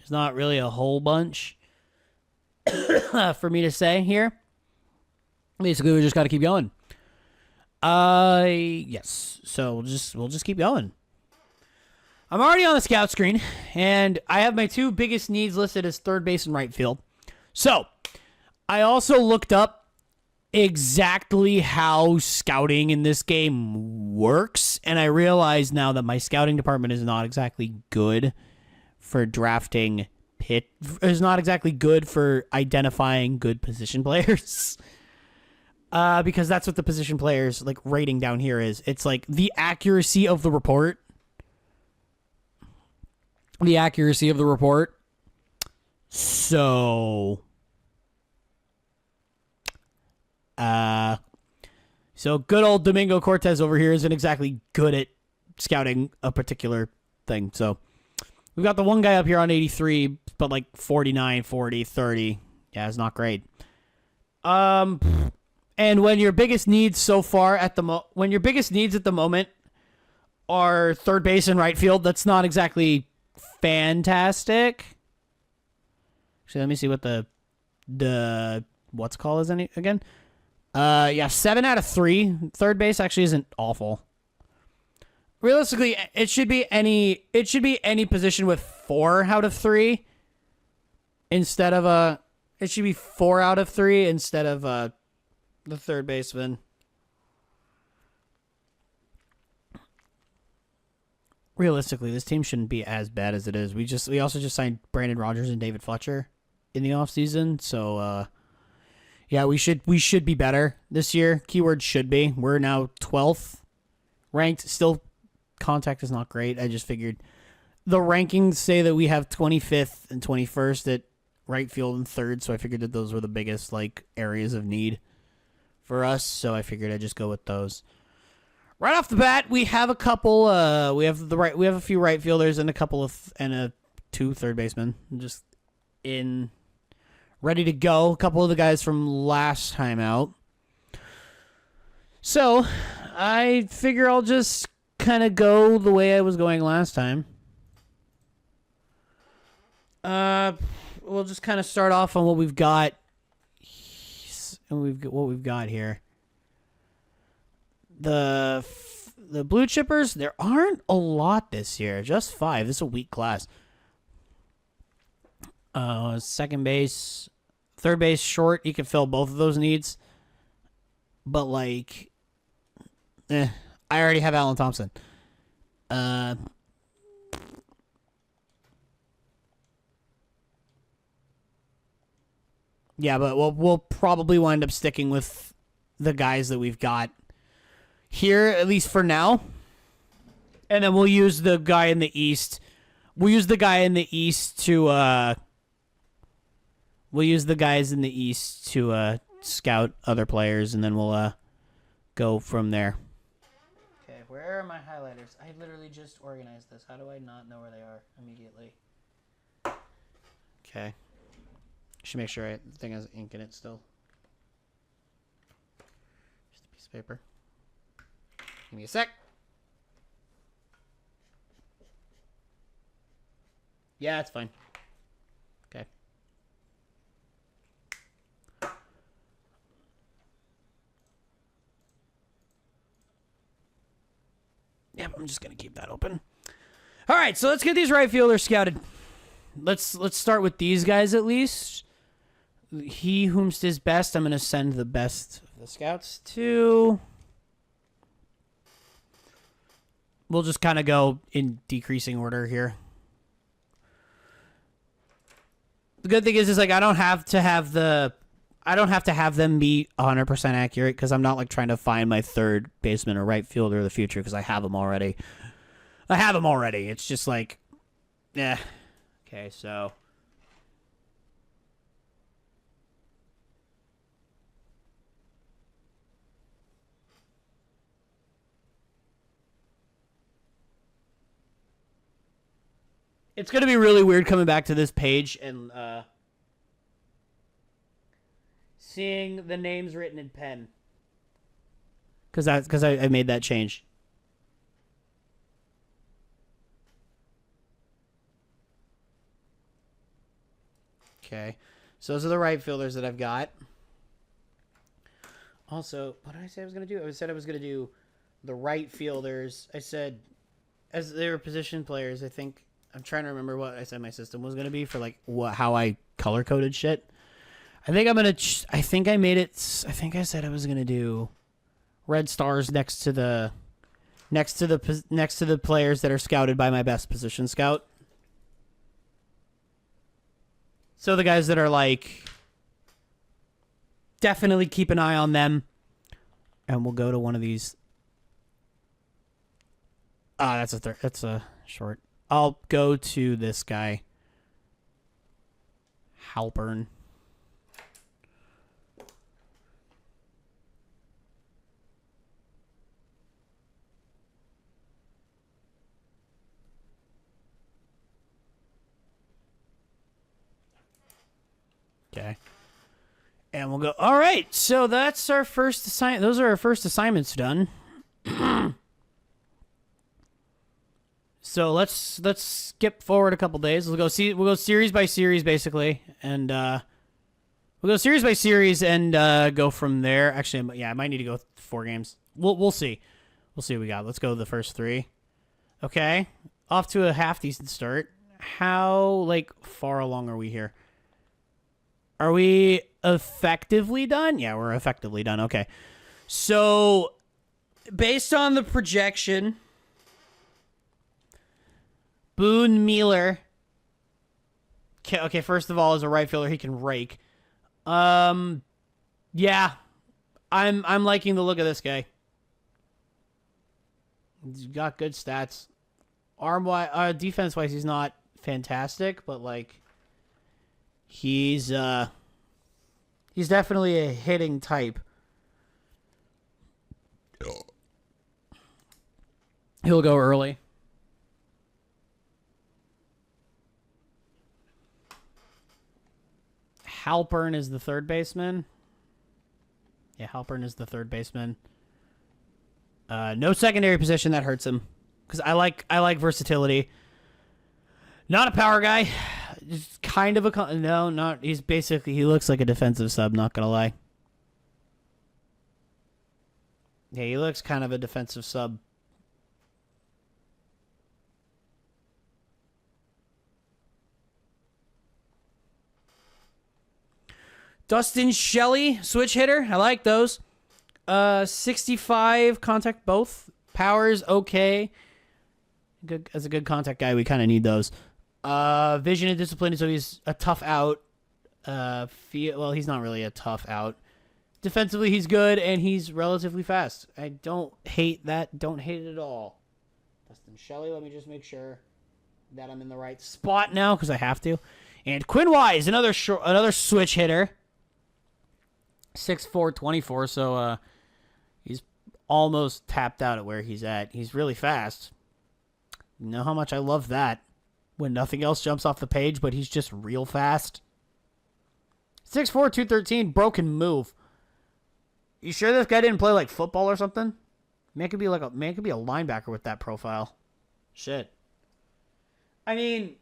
There's not really a whole bunch for me to say here. Basically, we just got to keep going. Yes. So we'll just keep going. I'm already on the scout screen, and I have my two biggest needs listed as third base and right field. So I also looked up exactly how scouting in this game works, and I realize now that my scouting department is not exactly good for drafting is not exactly good for identifying good position players. Because that's what the position players like rating down here is. It's like the accuracy of the report. The accuracy of the report. So good old Domingo Cortez over here isn't exactly good at scouting a particular thing. So we've got the one guy up here on 83, but like 49, 40, 30. Yeah, it's not great. And when your biggest needs so far at the when your biggest needs at the moment are third base and right field, that's not exactly fantastic. Actually, let me see what the what's called is again. Yeah, 7 out of 3. Third base actually isn't awful. Realistically, it should be any position with 4 out of 3 instead of it should be 4 out of 3 instead of the third baseman. Realistically, this team shouldn't be as bad as it is. We also just signed Brandon Rogers and David Fletcher in the offseason, so yeah, we should be better this year. Keyword should be. We're now 12th ranked. Still, contact is not great. I just figured the rankings say that we have 25th and 21st at right field and third, so I figured that those were the biggest like areas of need for us. So I figured I'd just go with those. Right off the bat, we have a couple. We have a few right fielders and two third basemen just in. Ready to go. A couple of the guys from last time out. So, I figure I'll just kind of go the way I was going last time. We'll just kind of start off on what we've got. What we've got here. The blue chippers, there aren't a lot this year. Just 5. This is a weak class. Second base, third base, short. You can fill both of those needs. But, like, I already have Alan Thompson. Yeah, but we'll probably wind up sticking with the guys that we've got here, at least for now. And then we'll use the guy in the East. We'll use the guy in the East to, we'll use the guys in the East to scout other players, and then we'll go from there. Okay, where are my highlighters? I literally just organized this. How do I not know where they are immediately? Okay. Should make sure the thing has ink in it still. Just a piece of paper. Give me a sec. Yeah, it's fine. Okay. Yep, I'm just going to keep that open. All right, so let's get these right fielders scouted. Let's start with these guys at least. He whomst is best, I'm going to send the best of the scouts to. We'll just kind of go in decreasing order here. The good thing is like I don't have to have them be 100% accurate because I'm not like trying to find my third baseman or right fielder of the future because I have them already. It's just like, yeah. Okay, so. It's going to be really weird coming back to this page and seeing the names written in pen. Because I made that change. Okay. So those are the right fielders that I've got. Also, what did I say I was going to do? I said I was going to do the right fielders. I said, as they were position players, I think, I'm trying to remember what I said my system was going to be for, like, how I color-coded shit. I think I'm going to, I think I made it, I think I said I was going to do red stars next to the players that are scouted by my best position scout. So the guys that are like, definitely keep an eye on them. And we'll go to one of these. That's a short. I'll go to this guy. Halpern. Okay. And we'll go, all right, so that's our first assignment. Those are our first assignments done. So let's skip forward a couple days. We'll go series by series, basically. And we'll go series by series and go from there. Actually, yeah, I might need to go 4 games. We'll see. We'll see what we got. Let's go the first 3. Okay. Off to a half-decent start. How, like, far along are we here? Are we effectively done? Yeah, we're effectively done. Okay. So, based on the projection, Boone Mealer. Okay, first of all, as a right fielder, he can rake. Yeah. I'm liking the look of this guy. He's got good stats. Arm-wise, defense-wise, he's not fantastic, but, like, he's definitely a hitting type. He'll go early. Halpern is the third baseman. Yeah, Halpern is the third baseman. No secondary position, that hurts him. Because I like versatility. Not a power guy. Just kind of a... No, not... He's basically... He looks like a defensive sub, not gonna lie. Yeah, he looks kind of a defensive sub. Dustin Shelley, switch hitter. I like those. 65 contact both. Power's okay. Good, as a good contact guy, we kind of need those. Vision and discipline, so he's a tough out. Well, he's not really a tough out. Defensively, he's good, and he's relatively fast. I don't hate that. Don't hate it at all. Dustin Shelley, let me just make sure that I'm in the right spot now, because I have to. And Quinn Wise, another switch hitter. 6'4", 24, so he's almost tapped out at where he's at. He's really fast. You know how much I love that. When nothing else jumps off the page, but he's just real fast. 6'4", 213, broken move. You sure this guy didn't play like football or something? Man could be a linebacker with that profile. Shit. I mean,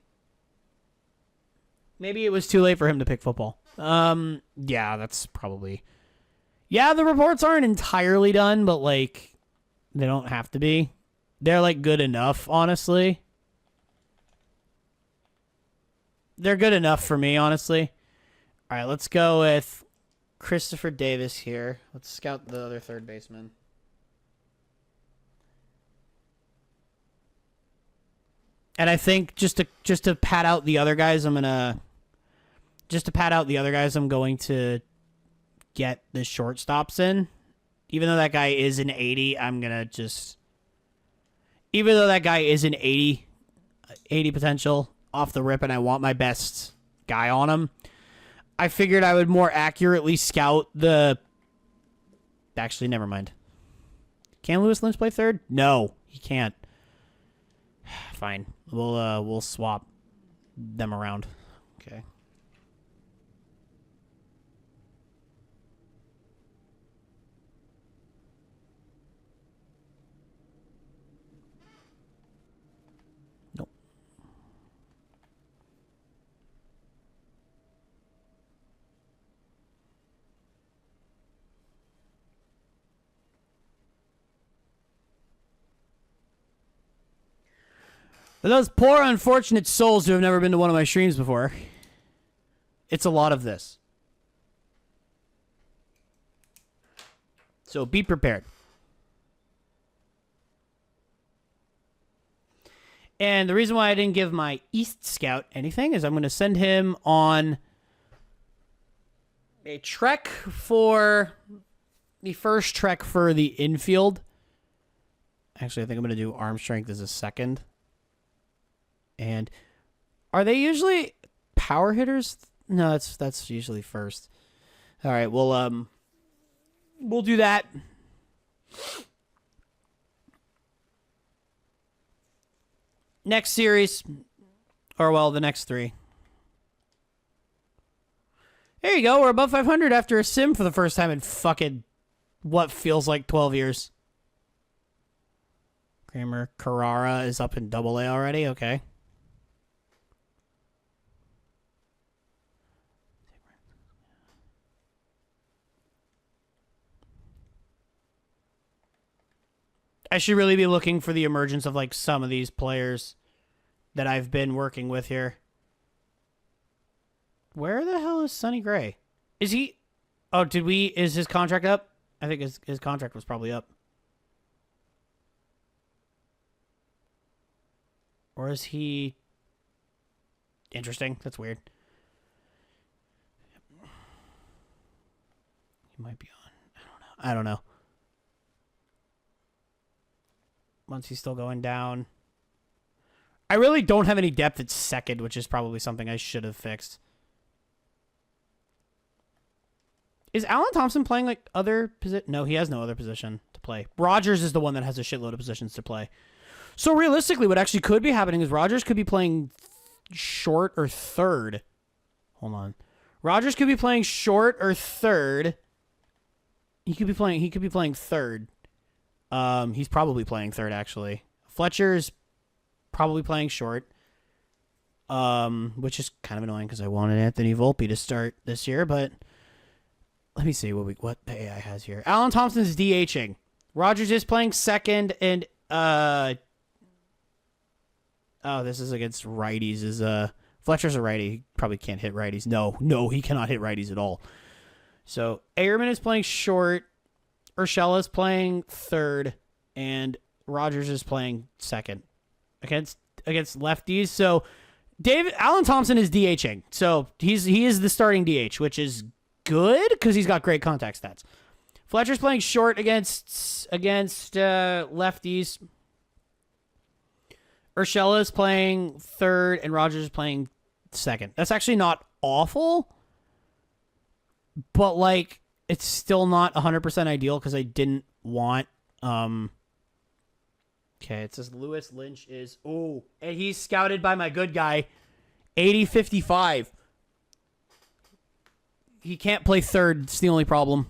maybe it was too late for him to pick football. Yeah, that's probably... Yeah, the reports aren't entirely done, but, like, they don't have to be. They're, like, good enough, honestly. They're good enough for me, honestly. All right, let's go with Christopher Davis here. Let's scout the other third baseman. And I think just to pad out the other guys, I'm going to get the shortstops in. Even though that guy is an 80, I'm going to just... Even though that guy is an 80 potential off the rip and I want my best guy on him, I figured I would more accurately scout the... Actually, never mind. Can Lewis Lynch play third? No, he can't. Fine. We'll swap them around. Okay. Nope. For those poor, unfortunate souls who have never been to one of my streams before, it's a lot of this. So be prepared. And the reason why I didn't give my East Scout anything is I'm going to send him on a trek for the first trek for the infield. Actually, I think I'm going to do arm strength as a second. And are they usually power hitters? No, that's usually first. All right, we'll do that. Next series, or well, the next 3. There you go. We're above 500 after a sim for the first time in fucking what feels like 12 years. Kramer Carrara is up in AA already. Okay. I should really be looking for the emergence of like some of these players that I've been working with here. Where the hell is Sonny Gray? Is he... Oh, is his contract up? I think his contract was probably up. Or is he... Interesting. That's weird. He might be on. I don't know. Once he's still going down. I really don't have any depth at second, which is probably something I should have fixed. Is Alan Thompson playing like other position? No, he has no other position to play. Rogers is the one that has a shitload of positions to play. So realistically, what actually could be happening is Rogers could be playing short or third. Hold on. Rogers could be playing short or third. He could be playing third. He's probably playing third actually. Fletcher's probably playing short. Which is kind of annoying because I wanted Anthony Volpe to start this year, but let me see what the AI has here. Alan Thompson's DHing. Rogers is playing second, and this is against righties. Fletcher's a righty. He probably can't hit righties. No, he cannot hit righties at all. So Ayerman is playing short. Urshela is playing third, and Rogers is playing second against lefties. So Alan Thompson is DHing. So he is the starting DH, which is good because he's got great contact stats. Fletcher's playing short against lefties. Urshela is playing third, and Rogers is playing second. That's actually not awful, but like it's still not 100% ideal because I didn't want. Okay, it says Lewis Lynch is and he's scouted by my good guy, 80-55. He can't play third. It's the only problem.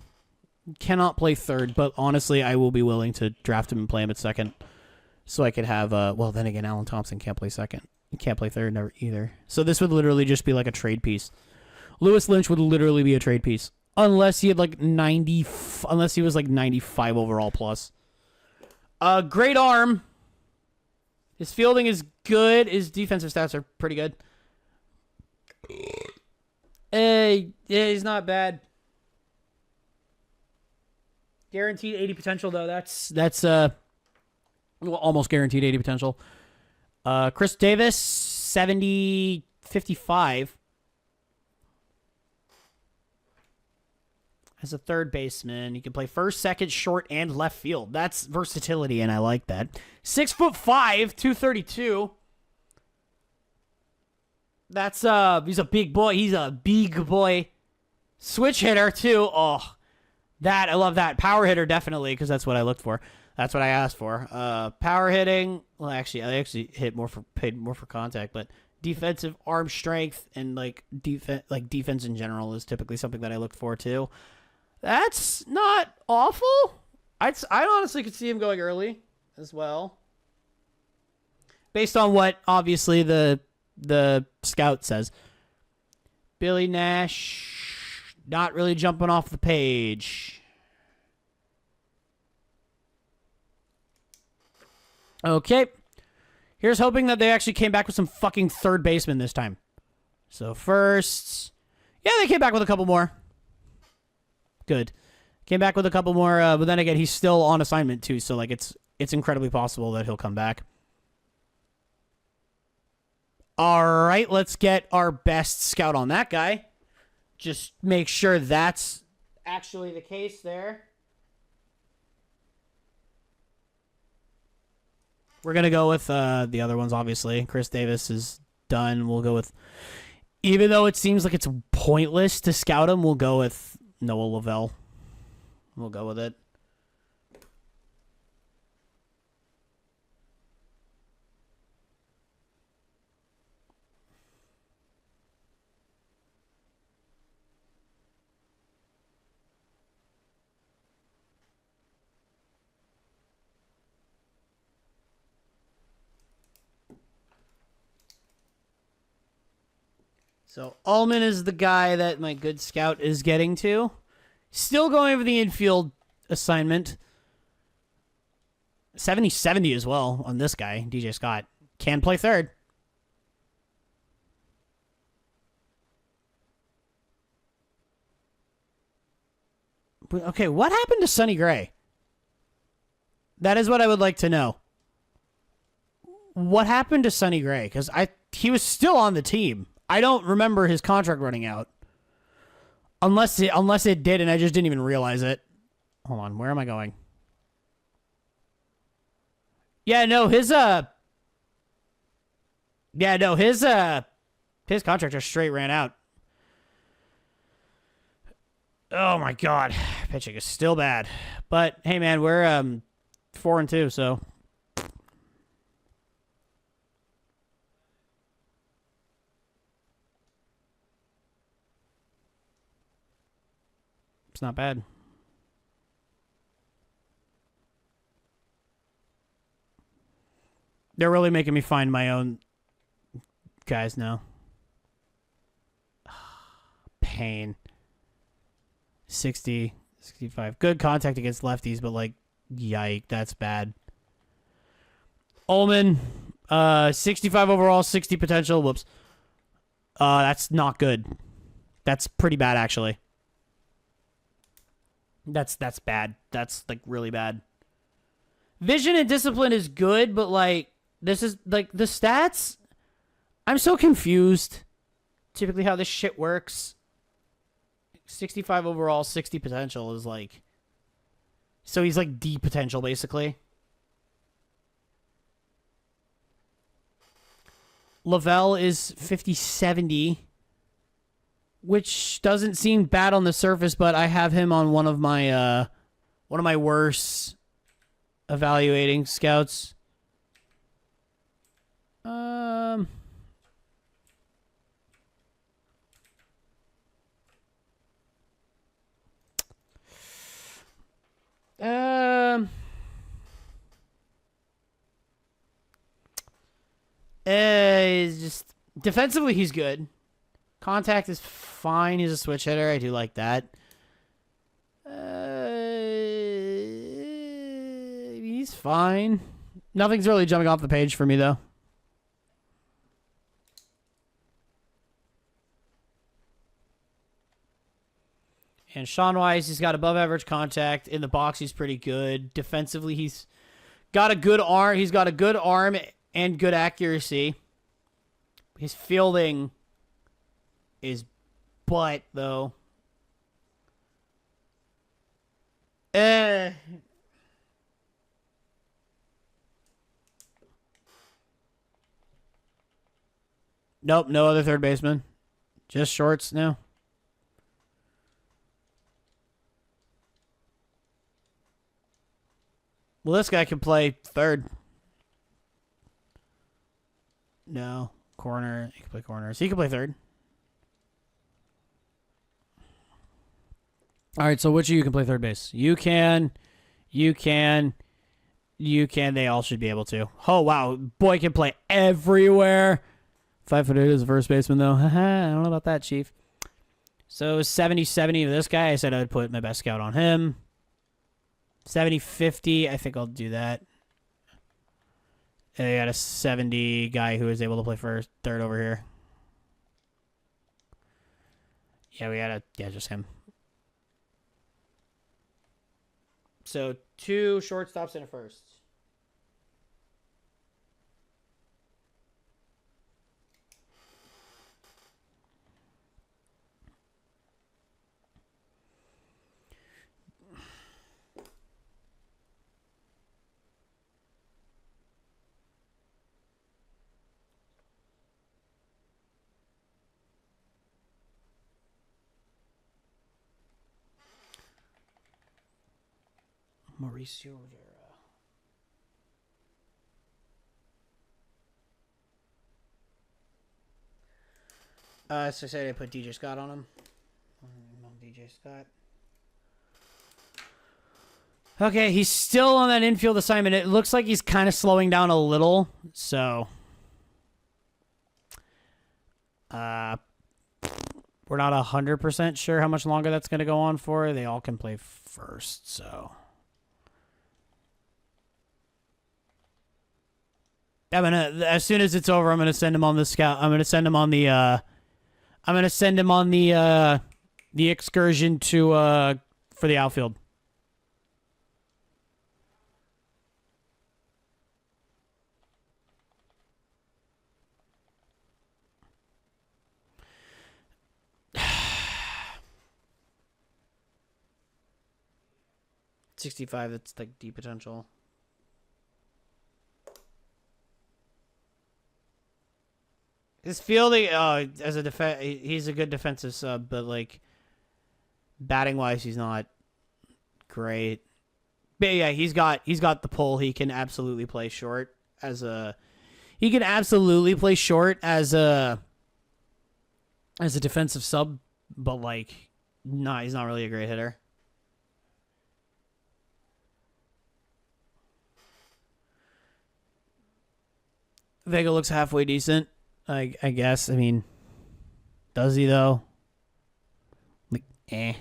Cannot play third, but honestly, I will be willing to draft him and play him at second, so I could have. Well, then again, Alan Thompson can't play second. He can't play third either. So this would literally just be like a trade piece. Lewis Lynch would literally be a trade piece, unless he had like 90. Unless he was like 95 overall plus. Great arm. His fielding is good. His defensive stats are pretty good. Yeah, he's not bad. Guaranteed 80 potential though. That's almost guaranteed 80 potential. Chris Davis 70-55 as a third baseman. You can play first, second, short, and left field. That's versatility, and I like that. 6'5", 232. That's he's a big boy. He's a big boy. Switch hitter too. Oh, I love that. Power hitter definitely, because that's what I looked for. That's what I asked for. Power hitting. Well, actually, I paid more for contact, but defensive arm strength and defense in general is typically something that I look for too. That's not awful. I honestly could see him going early as well, based on what obviously the scout says. Billy Nash, not really jumping off the page. Okay. Here's hoping that they actually came back with some fucking third baseman this time. So first, yeah, they came back with a couple more. Good. Came back with a couple more, but then again, he's still on assignment too, so like it's incredibly possible that he'll come back. All right, let's get our best scout on that guy. Just make sure that's actually the case there. We're going to go with the other ones, obviously. Chris Davis is done. We'll go with, even though it seems like it's pointless to scout him, we'll go with Noah Lavelle. We'll go with it. So Ullman is the guy that my good scout is getting to. Still going over the infield assignment. 70-70 as well on this guy, DJ Scott. Can play third. Okay, what happened to Sonny Gray? That is what I would like to know. What happened to Sonny Gray? Because he was still on the team. I don't remember his contract running out. Unless it did and I just didn't even realize it. Hold on, where am I going? Yeah, no, his contract just straight ran out. Oh my god. Pitching is still bad. But hey man, we're 4-2, so it's not bad. They're really making me find my own guys now. Pain. 60, 65. Good contact against lefties, but like, yike, that's bad. Ullman, 65 overall, 60 potential. Whoops. That's not good. That's pretty bad, actually. That's bad. That's like really bad. Vision and discipline is good, but like this is like the stats. I'm so confused. Typically how this shit works. 65 overall, 60 potential is like, so he's like D potential basically. Lavelle is 50-70. Which doesn't seem bad on the surface, but I have him on one of my worst evaluating scouts. He's just defensively he's good. Contact is fine. He's a switch hitter. I do like that. He's fine. Nothing's really jumping off the page for me, though. And Sean Wise, he's got above average contact. In the box, he's pretty good. Defensively, he's got a good arm. He's got a good arm and good accuracy. His fielding is butt, though. Nope, no other third baseman. Just shorts now. Well, this guy can play third. No. Corner. He can play corner. So he can play third. All right, so which of you can play third base? You can. They all should be able to. Oh, wow. Boy can play everywhere. 5'8" is a first baseman, though. I don't know about that, Chief. So 70-70 of this guy. I said I would put my best scout on him. 70-50. I think I'll do that. And they had a 70 guy who was able to play first, third over here. Yeah, we had just him. So 2 shortstops and a first. Mauricio Rivera. So say I put DJ Scott on him. DJ Scott. Okay, he's still on that infield assignment. It looks like he's kind of slowing down a little. So, we're not 100% sure how much longer that's going to go on for. They all can play first, so. As soon as it's over, I'm gonna send him on the scout. I'm gonna send him on the the excursion to for the outfield. $65. That's like deep potential. His fielding, as a he's a good defensive sub, but like batting wise, he's not great. But yeah, he's got the pull. He can absolutely play short as a defensive sub, but like, nah, he's not really a great hitter. Vega looks halfway decent. I guess. I mean, does he though? Like, eh.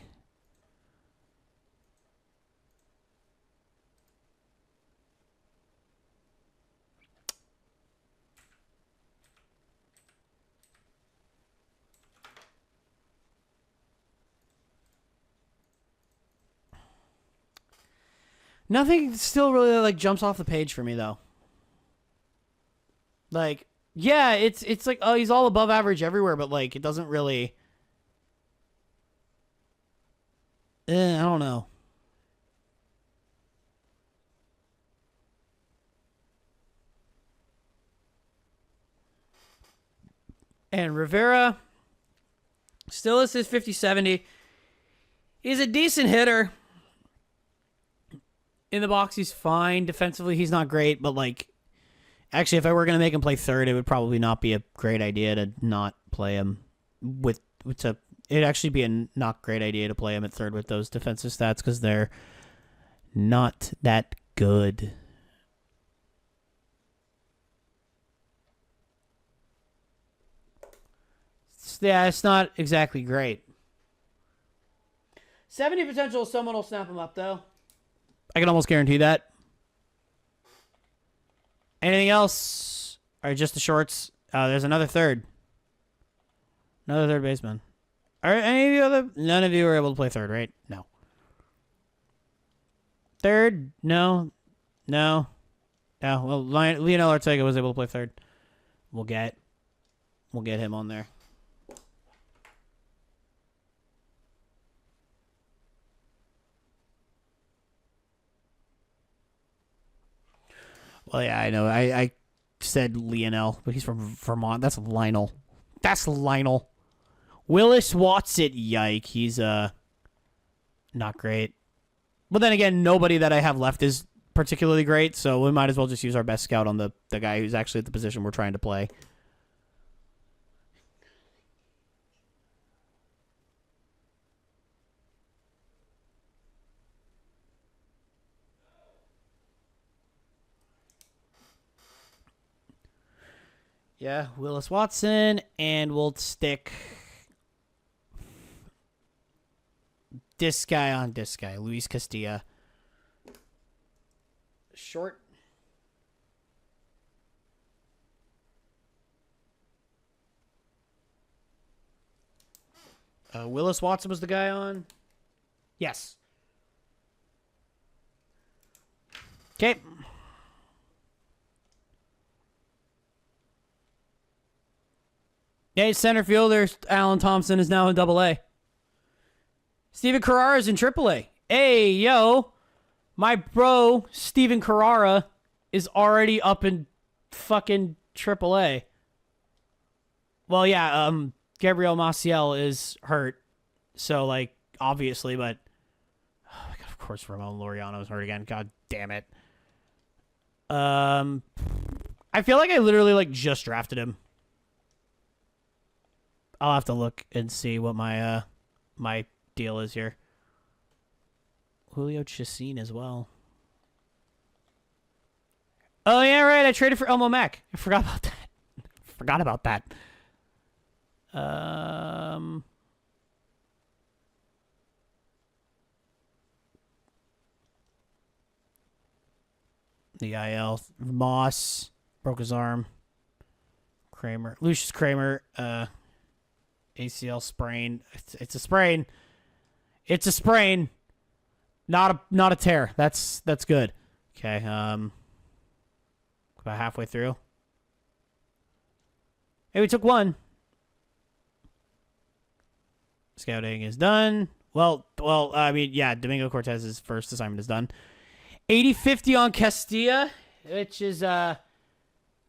Nothing still really like jumps off the page for me though. Like, yeah, it's like, oh, he's all above average everywhere, but like it doesn't really. I don't know. And Rivera still is his 50-70. He's a decent hitter. In the box, he's fine. Defensively, he's not great, but like, actually, if I were going to make him play third, it would probably not be a great idea to not play him it'd actually be a not great idea to play him at third with those defensive stats because they're not that good. Yeah, it's not exactly great. 70 potential, someone will snap him up, though. I can almost guarantee that. Anything else? Or just the shorts? There's another third. Another third baseman. Are any of you other? None of you were able to play third, right? No. Third? No. No. Yeah. Well, Leonel Ortega was able to play third. We'll get him on there. Well, yeah, I know. I said Leonel, but he's from Vermont. That's Lionel. That's Lionel. Willis Watson, yike. He's not great. But then again, nobody that I have left is particularly great, so we might as well just use our best scout on the guy who's actually at the position we're trying to play. Yeah, Willis Watson, and we'll stick this guy on this guy, Luis Castilla. Short. Willis Watson was the guy on. Yes. Okay. Yeah, center fielder Alan Thompson is now in Double-A. Steven Carrara is in Triple-A. Hey, yo. My bro, Steven Carrara, is already up in fucking Triple-A. Well, yeah, Gabriel Maciel is hurt. So, like, obviously, but... Oh, my God, of course, Ramon Laureano is hurt again. God damn it. I feel like I literally, like, just drafted him. I'll have to look and see what my my deal is here. Julio Chacin as well. Oh, yeah, right. I traded for Elmo Mack. I forgot about that. Forgot about that. The IL. Moss. Broke his arm. Kramer. Lucius Kramer. ACL sprain. It's a sprain. It's a sprain. Not a tear. That's good. Okay. About halfway through. Hey, we took one. Scouting is done. Well, I mean, yeah, Domingo Cortez's first assignment is done. 80-50 on Castilla, which is the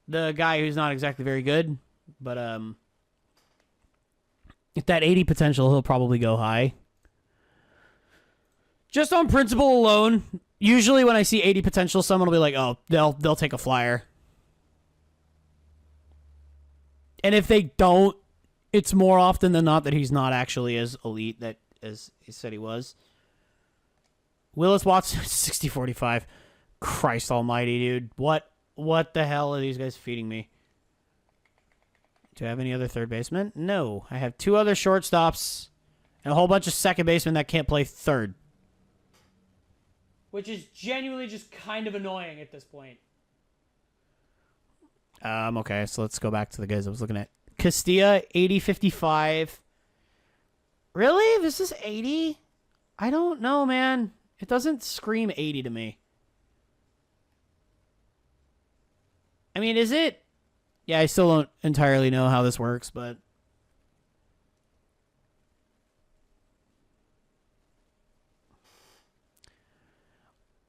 guy who's not exactly very good, but if that 80 potential, he'll probably go high. Just on principle alone, usually when I see 80 potential, someone will be like, "Oh, they'll take a flyer." And if they don't, it's more often than not that he's not actually as elite as he said he was. Willis Watson, 60-45. Christ almighty, dude. What the hell are these guys feeding me? Do I have any other third baseman? No. I have 2 other shortstops and a whole bunch of second basemen that can't play third. Which is genuinely just kind of annoying at this point. Okay, so let's go back to the guys I was looking at. Castilla, 80-55. Really? This is 80? I don't know, man. It doesn't scream 80 to me. I mean, is it? Yeah, I still don't entirely know how this works, but...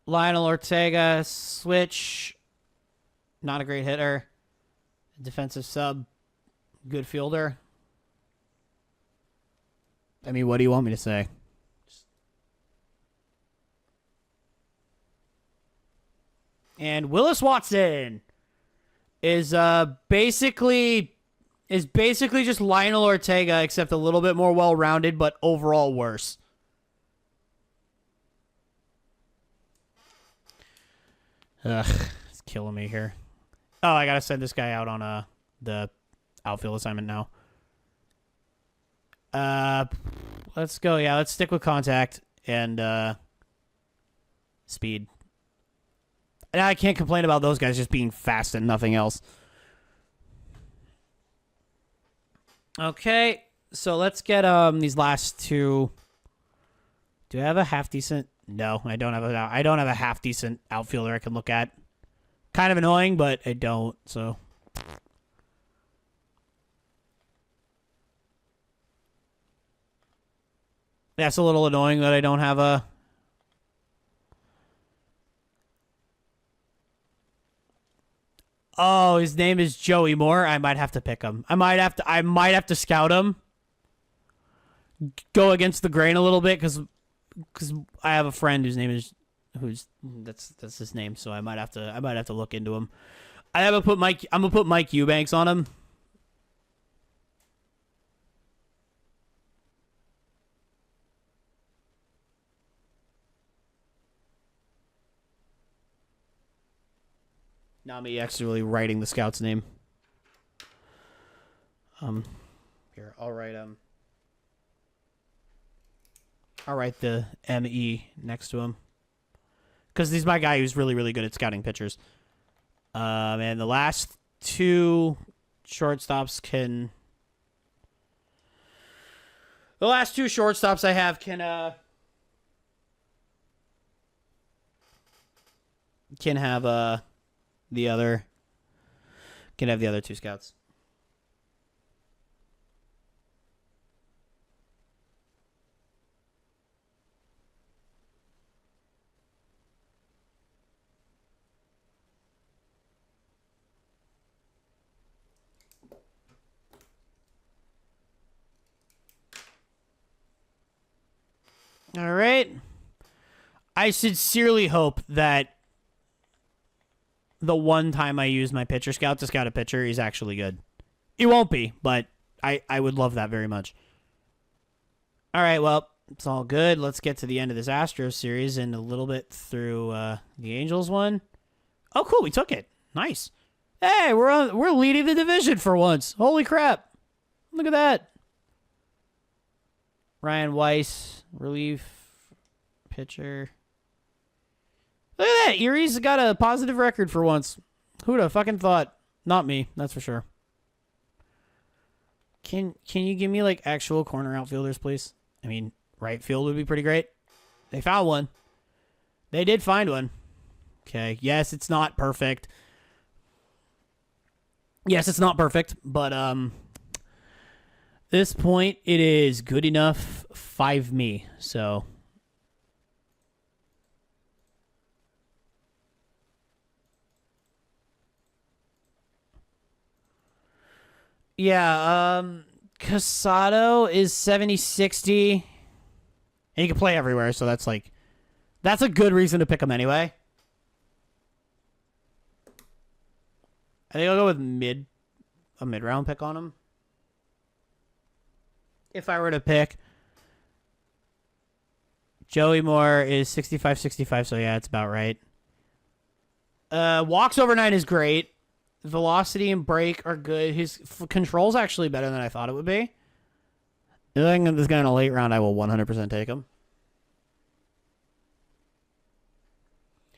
Lionel Ortega, switch. Not a great hitter. Defensive sub. Good fielder. I mean, what do you want me to say? And Willis Watson is basically just Lionel Ortega, except a little bit more well-rounded, but overall worse. Ugh, it's killing me here. Oh, I gotta send this guy out on the outfield assignment now. Let's go. Yeah, let's stick with contact and speed. And I can't complain about those guys just being fast and nothing else. Okay, so let's get these last 2. Do I have a half decent? No, I don't have a half decent outfielder I can look at. Kind of annoying, but I don't. So. That's a little annoying that I don't have a... Oh, his name is Joey Moore. I might have to pick him. I might have to scout him. Go against the grain a little bit because I have a friend whose name is that's his name. So I might have to look into him. I'm gonna put Mike Eubanks on him. Not me actually writing the scout's name. Here, I'll write the ME next to him. Because he's my guy who's really, really good at scouting pitchers. And the last 2 shortstops can... The last two shortstops I have can have the other two scouts. All right. I sincerely hope that the one time I use my pitcher scout to scout a pitcher, he's actually good. It won't be, but I would love that very much. All right, well, it's all good. Let's get to the end of this Astros series and a little bit through the Angels one. Oh, cool, we took it. Nice. Hey, we're leading the division for once. Holy crap. Look at that. Ryan Weiss, relief pitcher. Look at that. Erie's got a positive record for once. Who'd have fucking thought? Not me, that's for sure. Can you give me, like, actual corner outfielders, please? I mean, right field would be pretty great. They found one. They did find one. Okay, yes, it's not perfect. Yes, it's not perfect, but, this point, it is good enough 5 me, so. Yeah, Casado is 70-60. And he can play everywhere, so that's a good reason to pick him anyway. I think I'll go with a mid-round pick on him. If I were to pick. Joey Moore is 65-65, so yeah, it's about right. Walks over 9 is great. Velocity and break are good. His control's actually better than I thought it would be. If I can get this guy in a late round, I will 100% take him.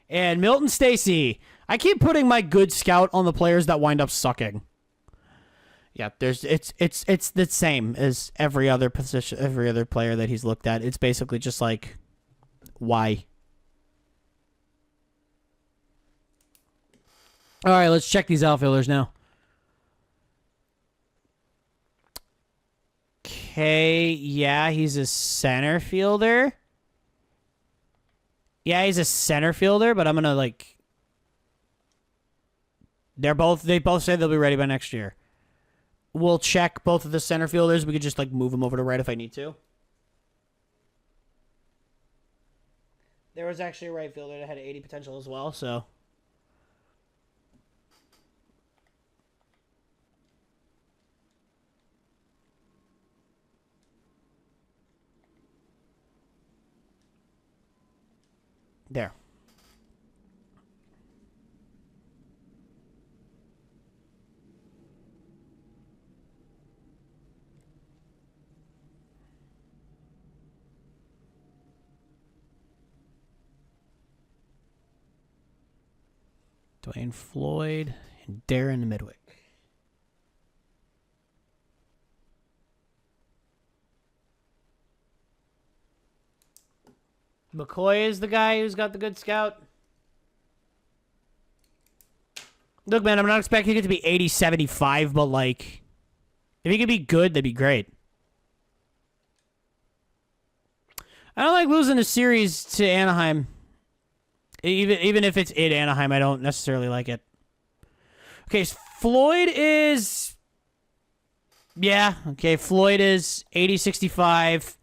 And Milton Stacy. I keep putting my good scout on the players that wind up sucking. Yeah, it's the same as every other position, every other player that he's looked at. It's basically just like, why? All right, let's check these outfielders now. Okay, yeah, he's a center fielder. Yeah, he's a center fielder, but I'm gonna they both say they'll be ready by next year. We'll check both of the center fielders. We could just move them over to right if I need to. There was actually a right fielder that had 80 potential as well, so. There. Dwayne Floyd and Darren Midwick. McCoy is the guy who's got the good scout. Look, man, I'm not expecting it to be 80-75, but if he could be good, that'd be great. I don't like losing a series to Anaheim. Even if it's in Anaheim, I don't necessarily like it. Okay, so Floyd is... Yeah, okay, Floyd is 80-65.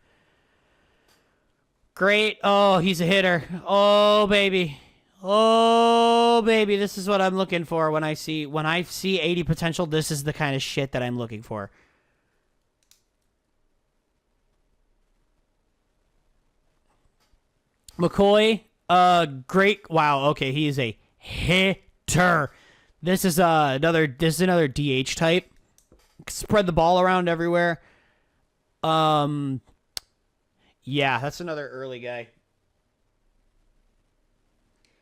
Great. Oh, he's a hitter. Oh, baby. Oh, baby. This is what I'm looking for when I see 80 potential. This is the kind of shit that I'm looking for. McCoy, great. Wow. Okay, he is a hitter. This is another DH type. Spread the ball around everywhere. Yeah, that's another early guy.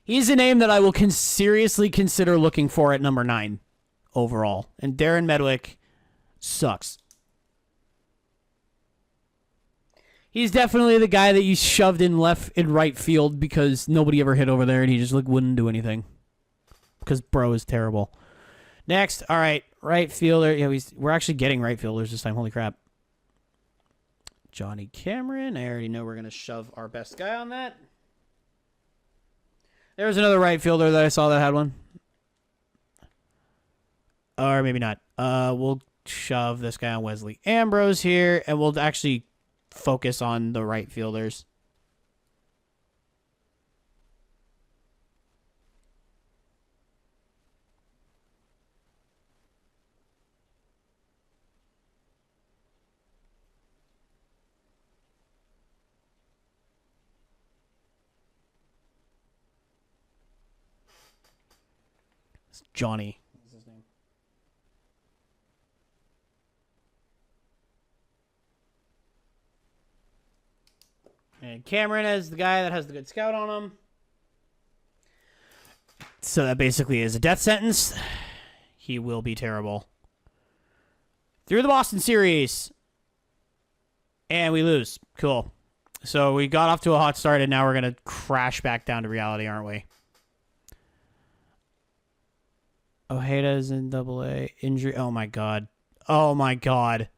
He's a name that I will seriously consider looking for at number 9 overall. And Darren Medwick sucks. He's definitely the guy that you shoved in right field because nobody ever hit over there, and he just wouldn't do anything. Because bro is terrible. Next, all right, right fielder. Yeah, we're actually getting right fielders this time. Holy crap. Johnny Cameron. I already know we're going to shove our best guy on that. There's another right fielder that I saw that had one. Or maybe not. We'll shove this guy on Wesley Ambrose here, and we'll actually focus on the right fielders. It's Johnny. What's his name? And Cameron is the guy that has the good scout on him. So that basically is a death sentence. He will be terrible. Through the Boston series. And we lose. Cool. So we got off to a hot start, and now we're going to crash back down to reality, aren't we? Ojeda's in AA. Injury. Oh, my God. Oh, my God.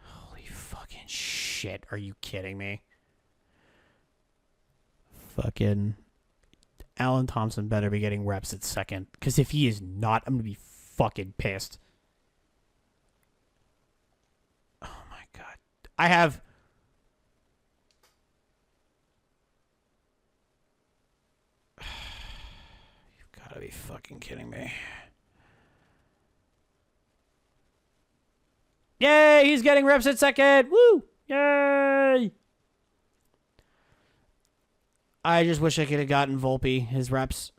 Holy fucking shit. Are you kidding me? Fucking Alan Thompson better be getting reps at second. Because if he is not, I'm going to be fucking pissed. Oh, my God. I have... You've got to be fucking kidding me. Yay! He's getting reps at second! Woo! Yay! I just wish I could have gotten Volpe his reps.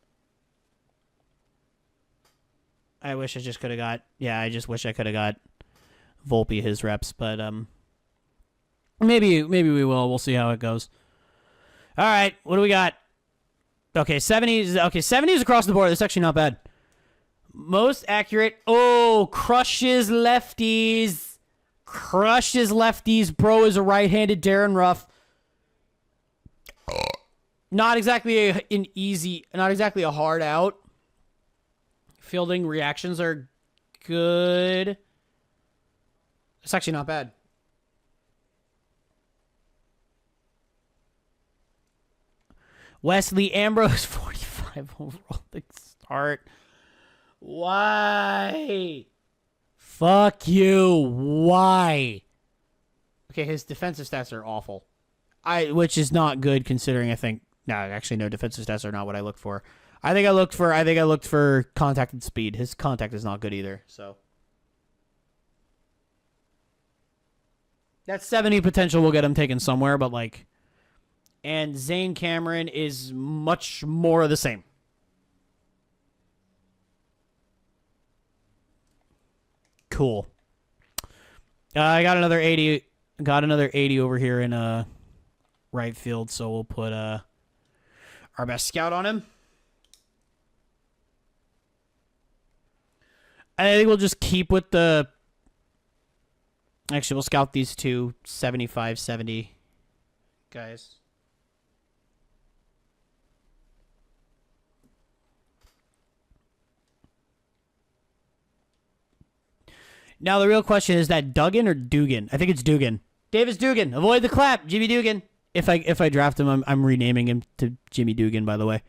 I wish I just could have got... Yeah, I just wish I could have got Volpe his reps, but maybe we will. We'll see how it goes. All right, what do we got? Okay, 70s. Okay, 70s across the board. That's actually not bad. Most accurate. Oh, crushes lefties. Crushes lefties. Bro is a right-handed Darren Ruff. Not exactly not exactly a hard out. Fielding reactions are good. It's actually not bad. Wesley Ambrose, 45 overall to start. Why? Fuck you. Why? Okay, his defensive stats are awful. Which is not good considering I think... No, actually, no. Defensive stats are not what I looked for. I think I looked for contact and speed. His contact is not good either. So that 70 potential will get him taken somewhere, but like, and Zane Cameron is much more of the same. Cool. I got another 80. Got another 80 over here in right field, so we'll put our best scout on him. I think we'll just keep with the... Actually, we'll scout these two 75, 70 guys. Now, the real question is that Duggan or Dugan? I think it's Dugan. Davis Dugan. Avoid the clap. Jimmy Dugan. If I draft him, I'm renaming him to Jimmy Dugan, by the way.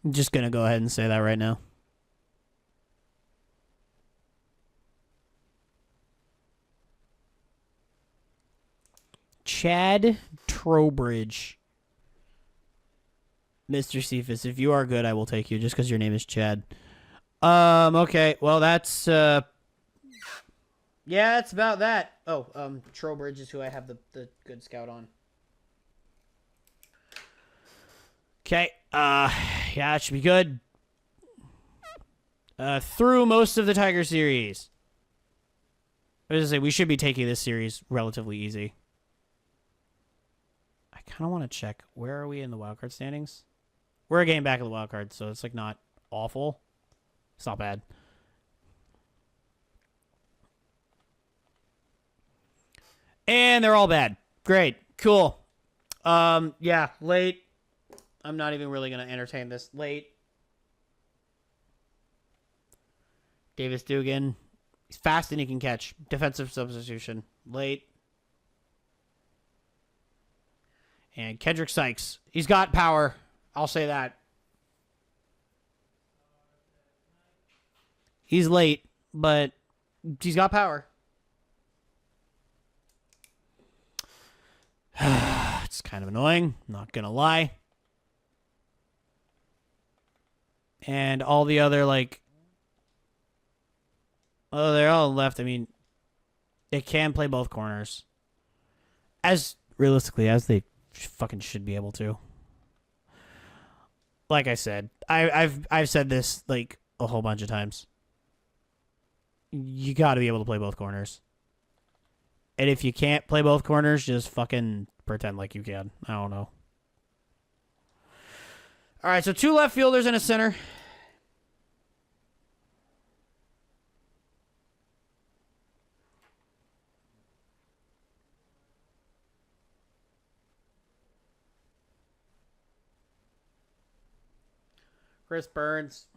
I'm just going to go ahead and say that right now. Chad Trowbridge. Mr. Cephas, if you are good, I will take you just because your name is Chad. Okay, well, that's, yeah, that's about that. Oh, Trowbridge is who I have the good scout on. Okay, yeah, it should be good. Through most of the Tiger series. I was gonna say, we should be taking this series relatively easy. kind of want to check. Where are we in the wild card standings? We're a game back of the wild card, so it's like not awful. It's not bad. And they're all bad. Great. Cool. Yeah, late. I'm not even really going to entertain this. Late. Davis Dugan. He's fast and he can catch. Defensive substitution. Late. And Kendrick Sykes. He's got power. I'll say that. He's late, but he's got power. It's kind of annoying. Not going to lie. And all the other, like... Oh, they're all left. I mean, they can play both corners. As realistically as they fucking should be able to. Like I said, I've said this like a whole bunch of times. You got to be able to play both corners. And if you can't play both corners, just fucking pretend like you can. I don't know. All right, so 2 left fielders and a center. Chris Burns.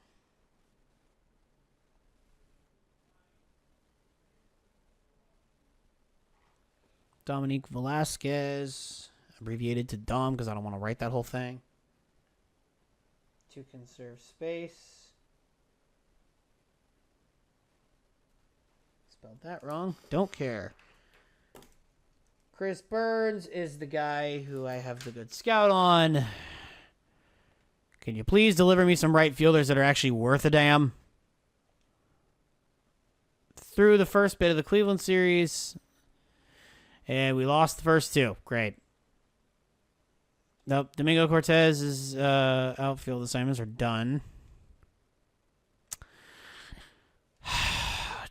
Dominique Velasquez. Abbreviated to Dom because I don't want to write that whole thing. To conserve space. Spelled that wrong. Don't care. Chris Burns is the guy who I have the good scout on. Can you please deliver me some right fielders that are actually worth a damn? Through the first bit of the Cleveland series. And we lost the first 2. Great. Nope. Domingo Cortez's outfield assignments are done.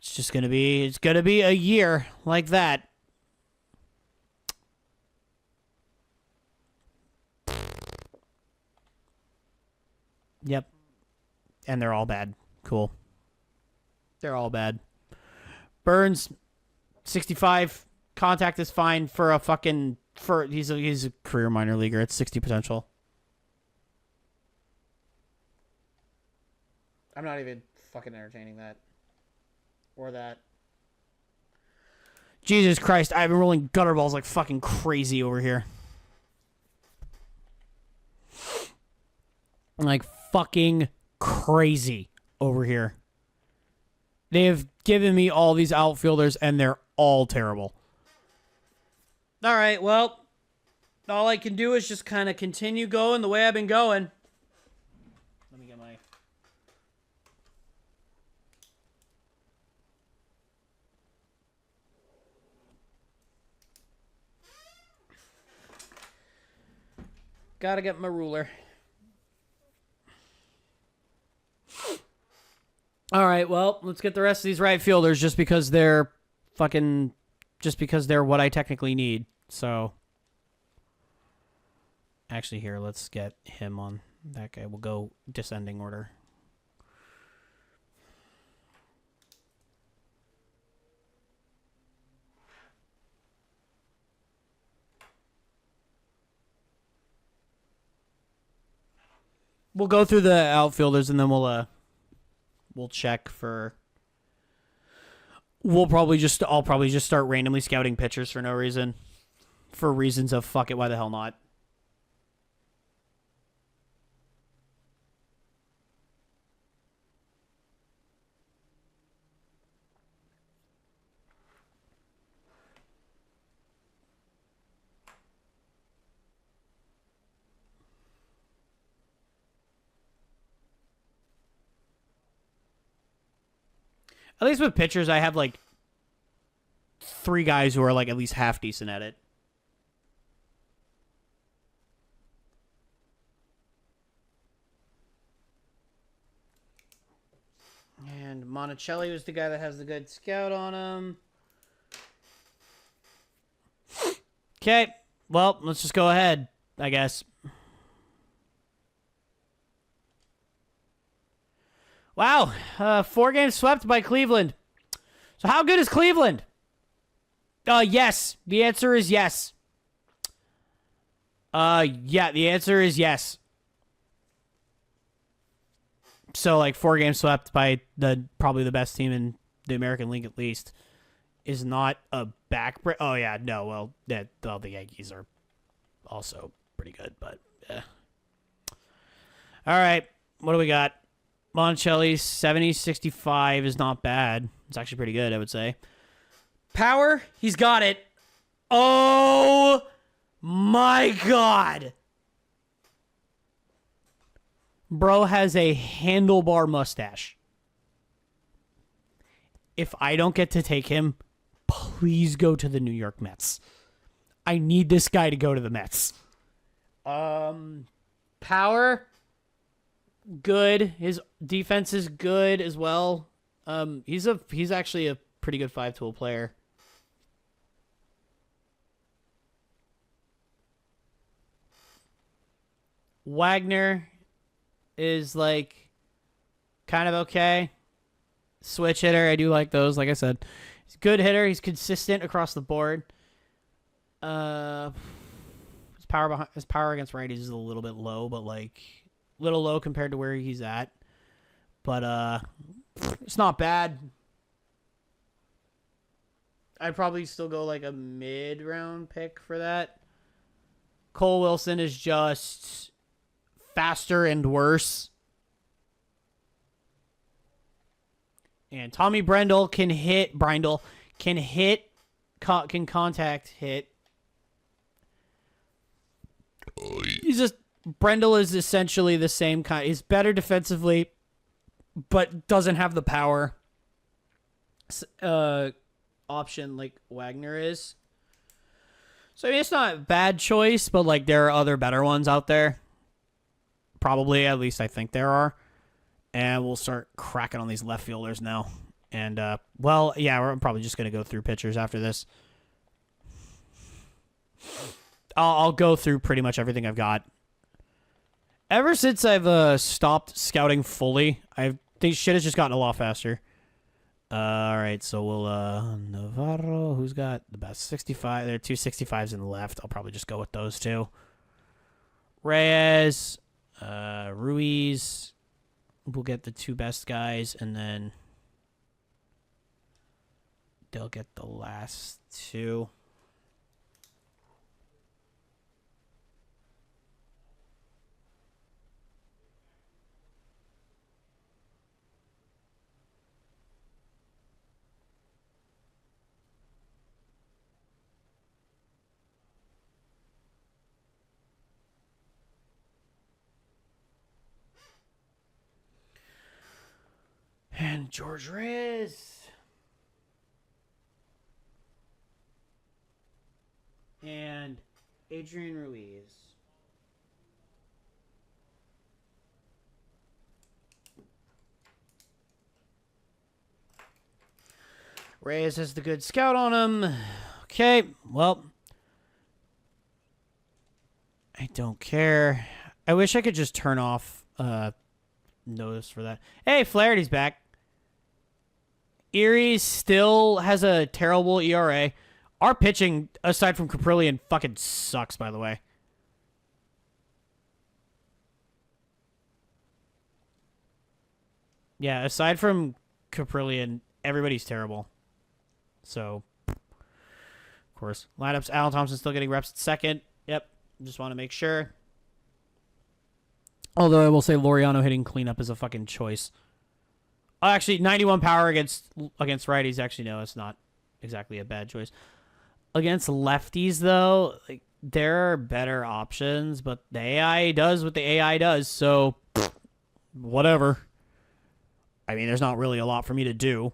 It's gonna be a year like that. Yep. And they're all bad. Cool. They're all bad. Burns, 65. Contact is fine for a fucking... He's a career minor leaguer. It's 60 potential. I'm not even fucking entertaining that. Or that. Jesus Christ. I've been rolling gutter balls like fucking crazy over here. Like fucking crazy over here. They have given me all these outfielders and they're all terrible. All right, well, all I can do is just kind of continue going the way I've been going. Let me get my... Gotta get my ruler. All right, well, let's get the rest of these right fielders just because they're fucking... Just because they're what I technically need. So, actually here, let's get him on. That guy will go descending order. We'll go through the outfielders and then we'll check for... I'll probably just start randomly scouting pitchers for no reason. For reasons of fuck it, why the hell not? At least with pitchers, I have like 3 guys who are like at least half decent at it. And Monticelli was the guy that has the good scout on him. Okay, Well, let's just go ahead, I guess. Wow, 4 games swept by Cleveland. So how good is Cleveland? Yes. The answer is yes. Yeah, the answer is yes. So, like, 4 games swept by probably the best team in the American League, at least, is not a backbreak. Oh, yeah, no, well, the Yankees are also pretty good, but, yeah. All right, what do we got? Monticelli, 70-65 is not bad. It's actually pretty good, I would say. Power, he's got it. Oh, my God. Bro has a handlebar mustache. If I don't get to take him, please go to the New York Mets. I need this guy to go to the Mets. Power, good. His defense is good as well. He's actually a pretty good 5-tool player. Wagner is like kind of okay. Switch hitter, I do like those. Like I said, he's a good hitter. He's consistent across the board. His power against righties is a little bit low, but like little low compared to where he's at. But it's not bad. I'd probably still go like a mid-round pick for that. Cole Wilson is just faster and worse. And Tommy Brindle can hit. Can contact hit. Brindle is essentially the same kind. He's better defensively, but doesn't have the power option like Wagner is. So I mean, it's not a bad choice, but like there are other better ones out there. Probably, at least I think there are. And we'll start cracking on these left fielders now. And, well, yeah, we're probably just going to go through pitchers after this. I'll go through pretty much everything I've got. Ever since I've stopped scouting fully, think shit has just gotten a lot faster. All right, so we'll Navarro, who's got the best 65? There are 2 65s in the left. I'll probably just go with those two. Reyes, Ruiz. We'll get the 2 best guys, and then they'll get the last 2. And George Reyes. And Adrian Ruiz. Reyes has the good scout on him. Okay, well, I don't care. I wish I could just turn off notice for that. Hey, Flaherty's back. Erie still has a terrible ERA. Our pitching, aside from Caprillion, fucking sucks, by the way. Yeah, aside from Caprillion, everybody's terrible. So, of course. Lineups, Alan Thompson still getting reps at second. Yep, just want to make sure. Although I will say Laureano hitting cleanup is a fucking choice. Actually, 91 power against righties. Actually, no, it's not exactly a bad choice. Against lefties, though, like there are better options, but the AI does what the AI does, so whatever. I mean, there's not really a lot for me to do.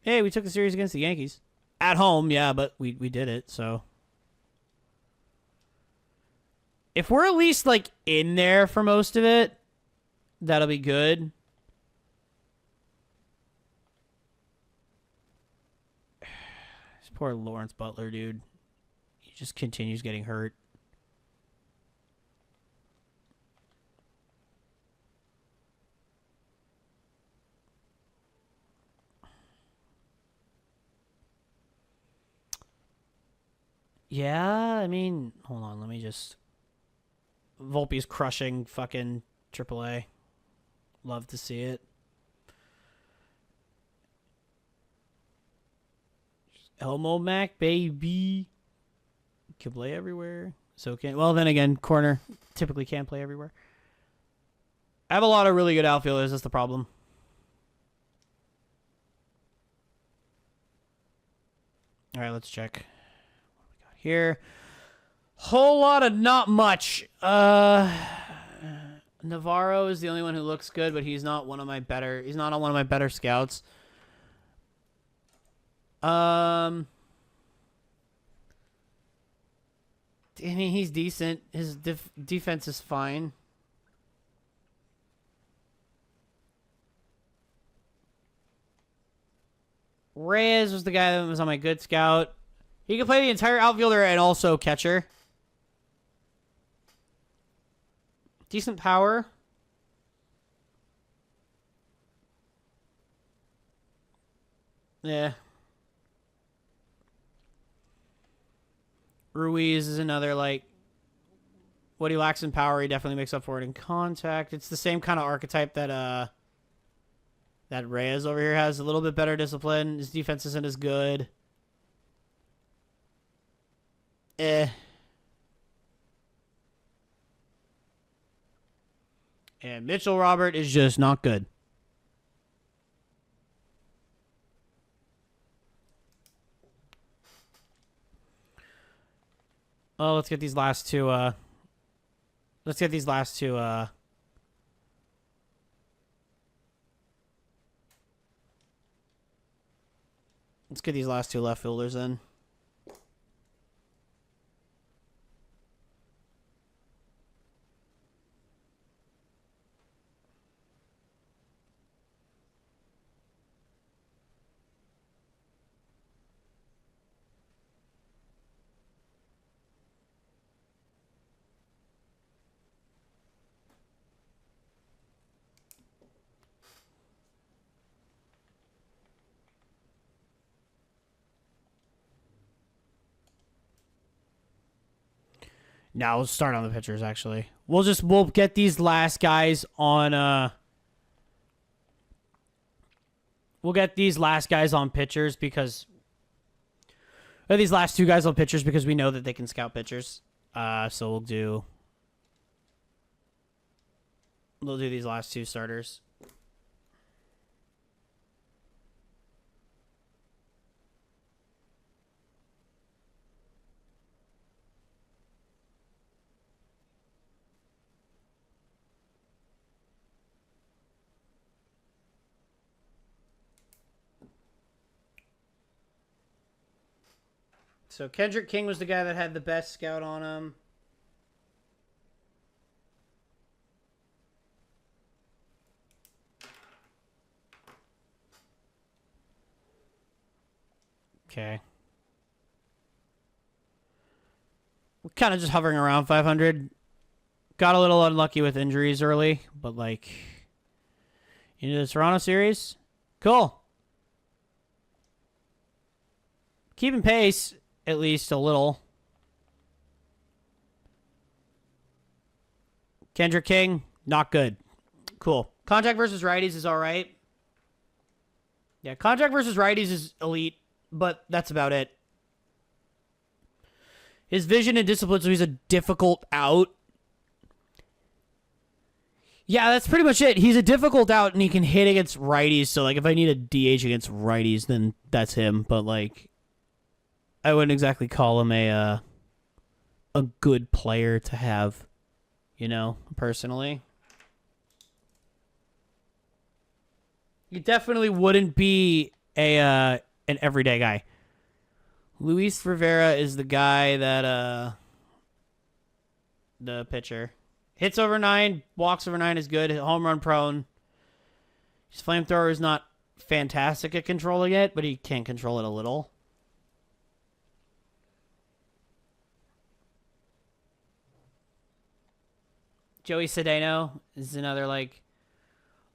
Hey, we took the series against the Yankees. At home, yeah, but we did it, so. If we're at least, like, in there for most of it, that'll be good. Poor Lawrence Butler, dude. He just continues getting hurt. Yeah, I mean, hold on, let me just... Volpe's crushing fucking AAA. Love to see it. Elmo Mac, baby. Can play everywhere. So can... Well, then again, corner typically can't play everywhere. I have a lot of really good outfielders. That's the problem. All right, let's check. What we got here? Whole lot of not much. Navarro is the only one who looks good, but he's not one of my better. He's not on one of my better scouts. I mean, he's decent. His defense is fine. Reyes was the guy that was on my good scout. He can play the entire outfielder and also catcher. Decent power. Yeah. Ruiz is another, like, what he lacks in power, he definitely makes up for it in contact. It's the same kind of archetype that that Reyes over here has. A little bit better discipline. His defense isn't as good. And Mitchell Robert is just not good. Oh, let's get these last two, let's get these last two, let's get these last two left fielders in. Now we'll start on the pitchers, actually. We'll get these last guys on we'll get these last guys on pitchers because these last two guys on pitchers because we know that they can scout pitchers. So we'll do these last two starters. So Kendrick King was the guy that had the best scout on him. Okay. We're kind of just hovering around 500. Got a little unlucky with injuries early, but like, into the Toronto series, cool. Keeping pace, at least a little. Kendrick King, not good. Cool. Contact versus righties is all right. Yeah, contact versus righties is elite, but that's about it. His vision and discipline, so he's a difficult out. Yeah, that's pretty much it. He's a difficult out, and he can hit against righties. So, like, if I need a DH against righties, then that's him. But, like, I wouldn't exactly call him a good player to have, you know, personally. He definitely wouldn't be an everyday guy. Luis Rivera is the guy that the pitcher. Hits over 9, walks over 9 is good. Home run prone. His flamethrower is not fantastic at controlling it, but he can control it a little. Joey Cedeno is another, like,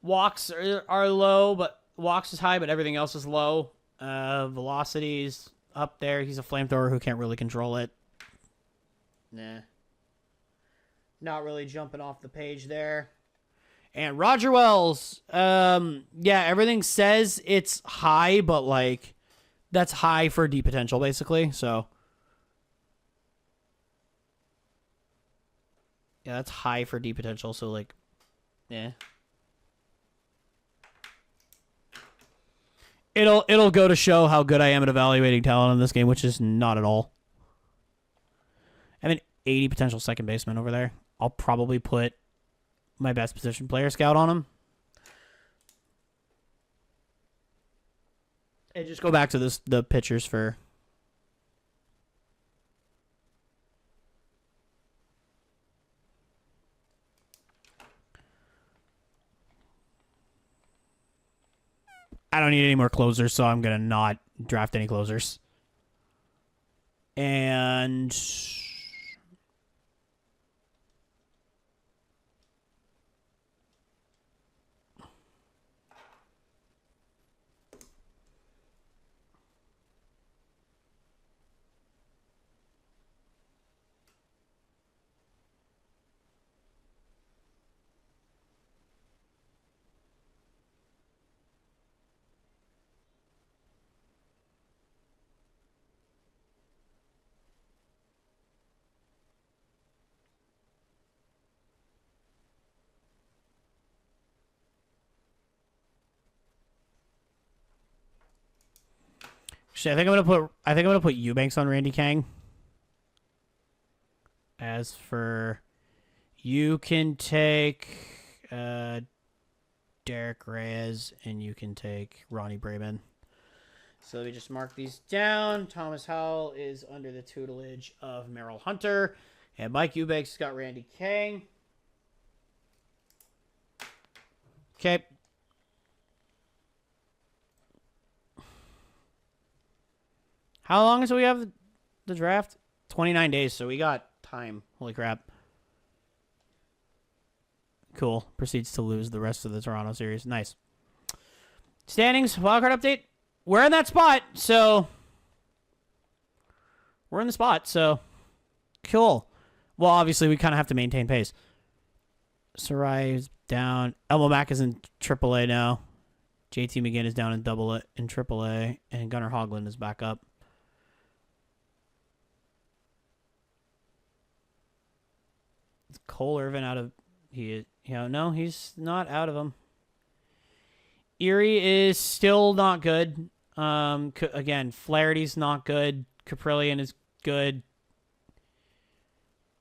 walks are low, but walks is high, but everything else is low. Velocity's up there. He's a flamethrower who can't really control it. Nah. Not really jumping off the page there. And Roger Wells, yeah, everything says it's high, but, like, that's high for D potential, basically, so. Yeah, that's high for D potential, so, like, yeah. It'll go to show how good I am at evaluating talent in this game, which is not at all. I have an 80 potential second baseman over there. I'll probably put my best position player scout on him. And just go back to the pitchers for... I don't need any more closers, so I'm going to not draft any closers. And... I think I'm gonna put Eubanks on Randy Kang. As for, you can take Derek Reyes and you can take Ronnie Braman. So let me just mark these down. Thomas Howell is under the tutelage of Merrill Hunter, and Mike Eubanks has got Randy Kang. Okay. How long until we have the draft? 29 days, so we got time. Holy crap. Cool. Proceeds to lose the rest of the Toronto series. Nice. Standings, wildcard update. We're in that spot, so... We're in the spot, so... Cool. Well, obviously, we kind of have to maintain pace. Sarai is down. Elmo Mack is in AAA now. JT McGinn is down in AAA, and Gunnar Hoglund is back up. Cole Irvin out of no, he's not out of them. Erie is still not good. Again, Flaherty's not good. Caprillion is good.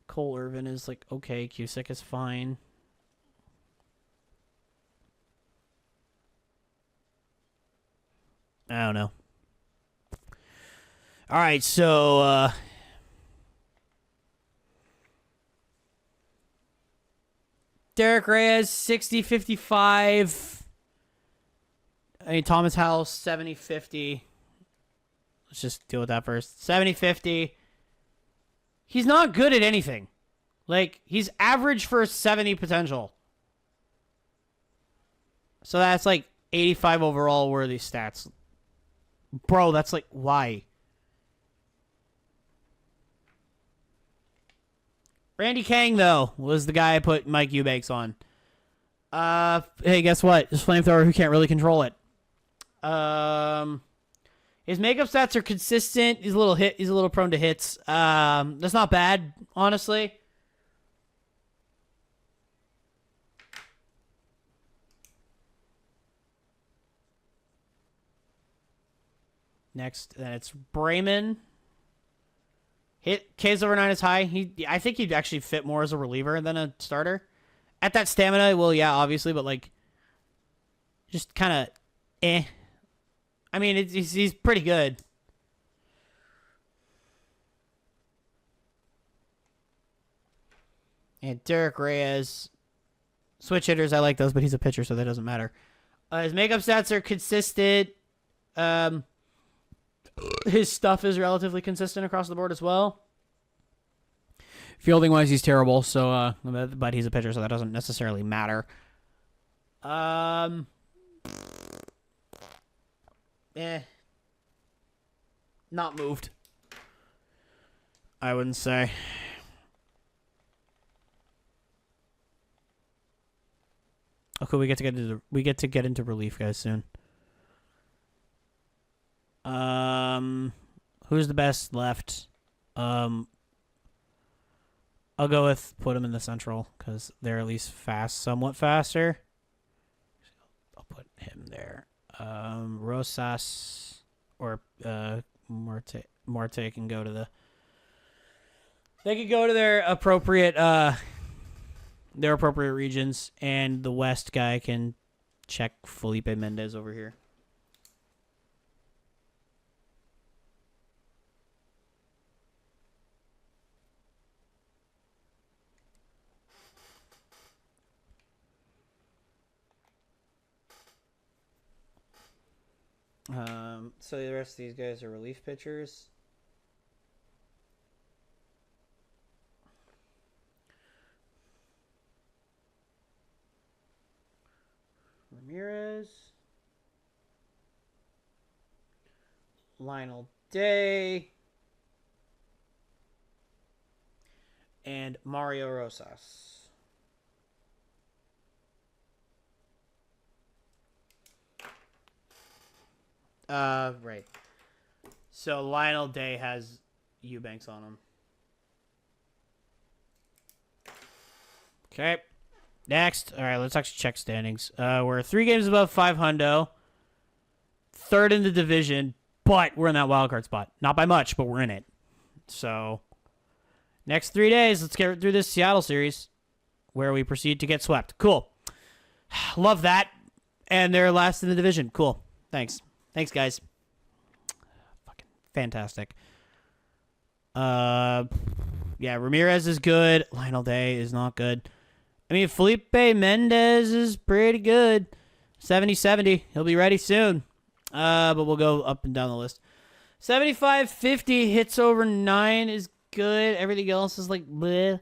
Cole Irvin is like okay. Cusick is fine. I don't know. All right, so Derek Reyes, 60-55. I mean, Thomas Howell, 70-50. Let's just deal with that first. 70-50. He's not good at anything. Like, he's average for 70 potential. So that's like 85 overall worthy stats. Bro, that's like, why? Randy Kang, though, was the guy I put Mike Eubanks on. Hey, guess what? This flamethrower who can't really control it. His makeup stats are consistent. He's a little prone to hits. That's not bad, honestly. Next, then it's Braman. K's over 9 is high. I think he'd actually fit more as a reliever than a starter. At that stamina, well, yeah, obviously, but like, just kind of, eh. I mean, he's pretty good. And Derek Reyes, switch hitters, I like those, but he's a pitcher, so that doesn't matter. His makeup stats are consistent. His stuff is relatively consistent across the board as well. Fielding wise, he's terrible. So, but he's a pitcher, so that doesn't necessarily matter. Not moved. I wouldn't say. Okay, we get to get into relief, guys, soon. Who's the best left? I'll go with put him in the Central because they're at least somewhat faster. I'll put him there. Rosas or Marte can go to the. They could go to their appropriate regions, and the West guy can check Felipe Mendez over here. So the rest of these guys are relief pitchers. Ramirez, Lionel Day, and Mario Rosas. Right. So Lionel Day has Eubanks on him. Okay. Next. All right, let's actually check standings. We're 3 games above 500. Third in the division, but we're in that wild card spot. Not by much, but we're in it. So, next 3 days, let's get through this Seattle series where we proceed to get swept. Cool. Love that. And they're last in the division. Cool. Thanks. Thanks, guys. Fucking fantastic. Yeah, Ramirez is good. Lionel Day is not good. I mean, Felipe Mendez is pretty good. 70-70. He'll be ready soon. But we'll go up and down the list. 75-50 hits over 9 is good. Everything else is like bleh.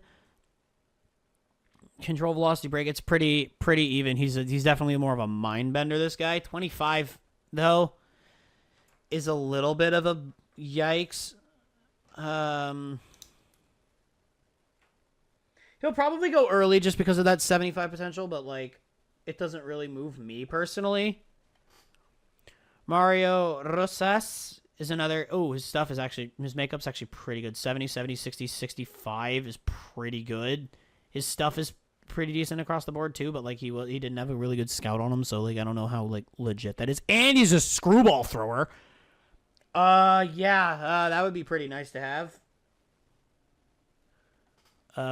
Control velocity break. It's pretty even. He's definitely more of a mind bender. This guy. 25 though is a little bit of a yikes. He'll probably go early just because of that 75 potential, but like it doesn't really move me personally. Mario Rosas is another. Oh, his makeup's actually pretty good. 70, 70, 60, 65 is pretty good. His stuff is pretty decent across the board too, but like he didn't have a really good scout on him, so like I don't know how like legit that is. And he's a screwball thrower. That would be pretty nice to have.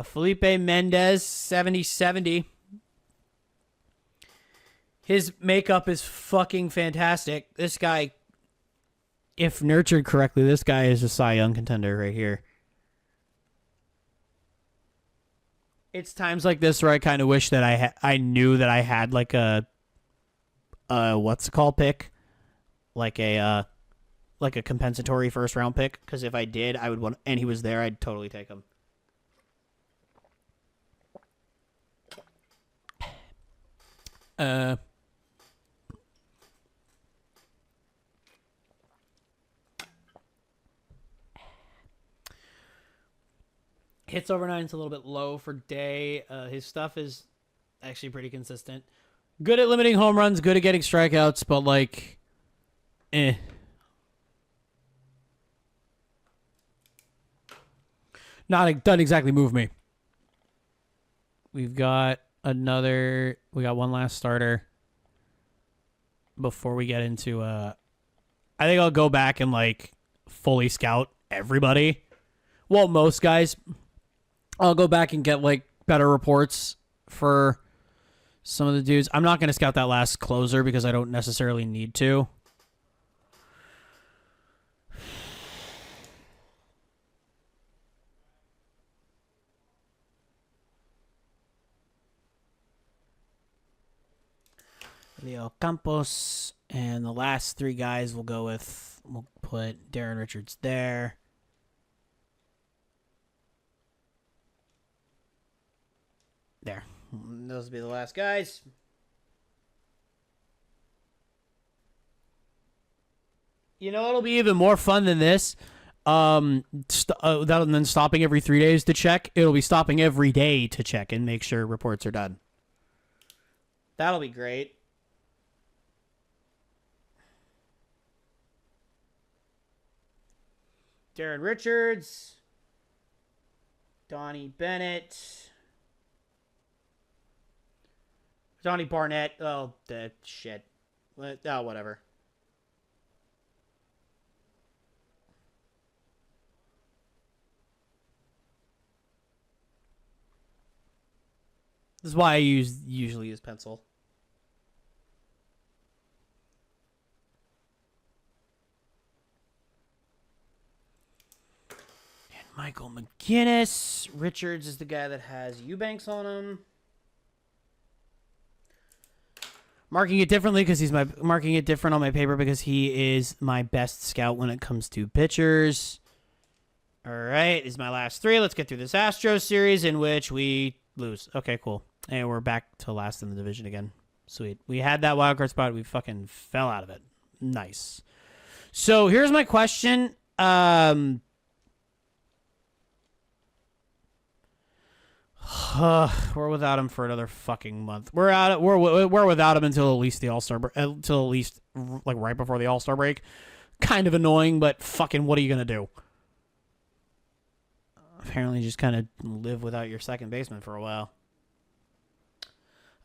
Felipe Mendez, 70-70. His makeup is fucking fantastic. This guy, if nurtured correctly, this guy is a Cy Young contender right here. It's times like this where I kind of wish that I knew that I had like a what's it called pick, like a compensatory first round pick. Because if I did, I would want, and he was there, I'd totally take him. Hits over 9 is a little bit low for Day. His stuff is actually pretty consistent. Good at limiting home runs, good at getting strikeouts, but like, doesn't exactly move me. We got one last starter before we get into I think I'll go back and like fully scout everybody. Well, most guys. I'll go back and get like better reports for some of the dudes. I'm not going to scout that last closer because I don't necessarily need to. Leo Campos, and the last 3 guys we'll put Darren Richards there. There. Those will be the last guys. You know what'll be even more fun than this? Than stopping every 3 days to check. It'll be stopping every day to check and make sure reports are done. That'll be great. Darren Richards. Donnie Bennett. Donnie Barnett. Oh, that shit. Oh, whatever. This is why I usually use pencil. And Michael McGinnis. Richards is the guy that has Eubanks on him. Marking it differently because he's marking it different on my paper because he is my best scout when it comes to pitchers. All right, this is my last 3. Let's get through this Astros series in which we lose. Okay, cool. And we're back to last in the division again. Sweet. We had that wildcard spot. We fucking fell out of it. Nice. So here's my question. We're without him for another fucking month. We're without him until at least the All-Star until at least like right before the All-Star break. Kind of annoying, but fucking what are you gonna do? Apparently, just kind of live without your second baseman for a while.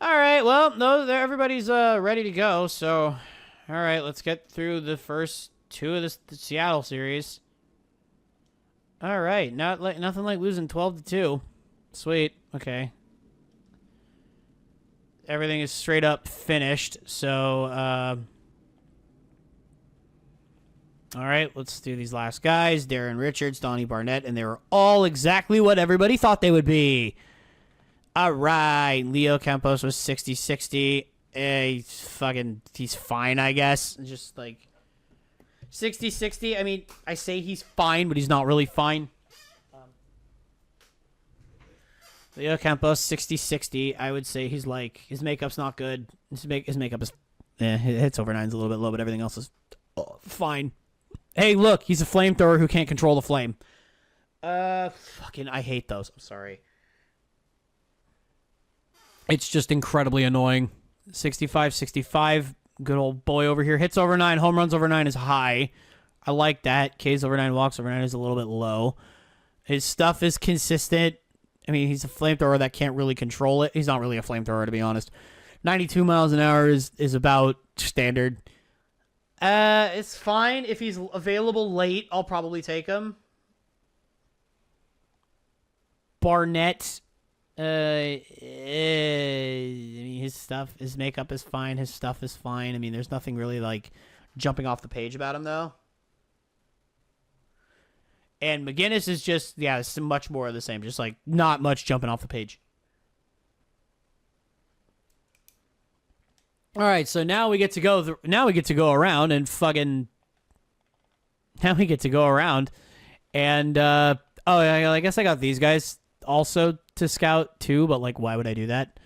All right, well, no, everybody's ready to go. So, all right, let's get through the first 2 of the Seattle series. All right, nothing like losing 12-2. Sweet. Okay. Everything is straight up finished. So, all right, let's do these last guys. Darren Richards, Donnie Barnett, and they were all exactly what everybody thought they would be. All right, Leo Campos was 60-60. He's fine, I guess. Just like 60-60. I mean, I say he's fine, but he's not really fine. Leo Campos, 60-60. I would say he's like, his makeup's not good. His makeup is, hits over 9's a little bit low, but everything else is fine. Hey, look, he's a flamethrower who can't control the flame. I hate those. I'm sorry. It's just incredibly annoying. 65-65. Good old boy over here. Hits over 9. Home runs over 9 is high. I like that. Ks over 9. Walks over 9 is a little bit low. His stuff is consistent. I mean, he's a flamethrower that can't really control it. He's not really a flamethrower, to be honest. 92 miles an hour is about standard. It's fine. If he's available late, I'll probably take him. Barnett, I mean, his makeup is fine. His stuff is fine. I mean, there's nothing really, like, jumping off the page about him, though. And McGinnis is just, it's much more of the same. Just, like, not much jumping off the page. All right, so now we get to go. Now we get to go around and fucking. Now we get to go around, and I guess I got these guys also to scout too. But like, why would I do that?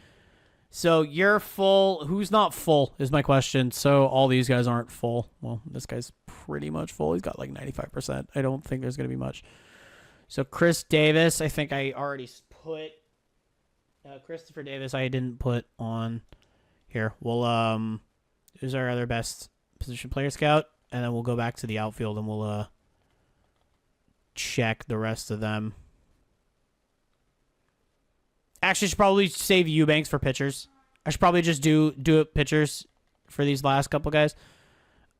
So you're full. Who's not full is my question. So all these guys aren't full. Well, this guy's pretty much full. He's got like 95%. I don't think there's gonna be much. So Chris Davis, I think I already put. Christopher Davis, I didn't put on. Here, we'll who's our other best position player scout, and then we'll go back to the outfield and we'll check the rest of them. Actually, I should probably save Eubanks for pitchers. I should probably just do it pitchers for these last couple guys.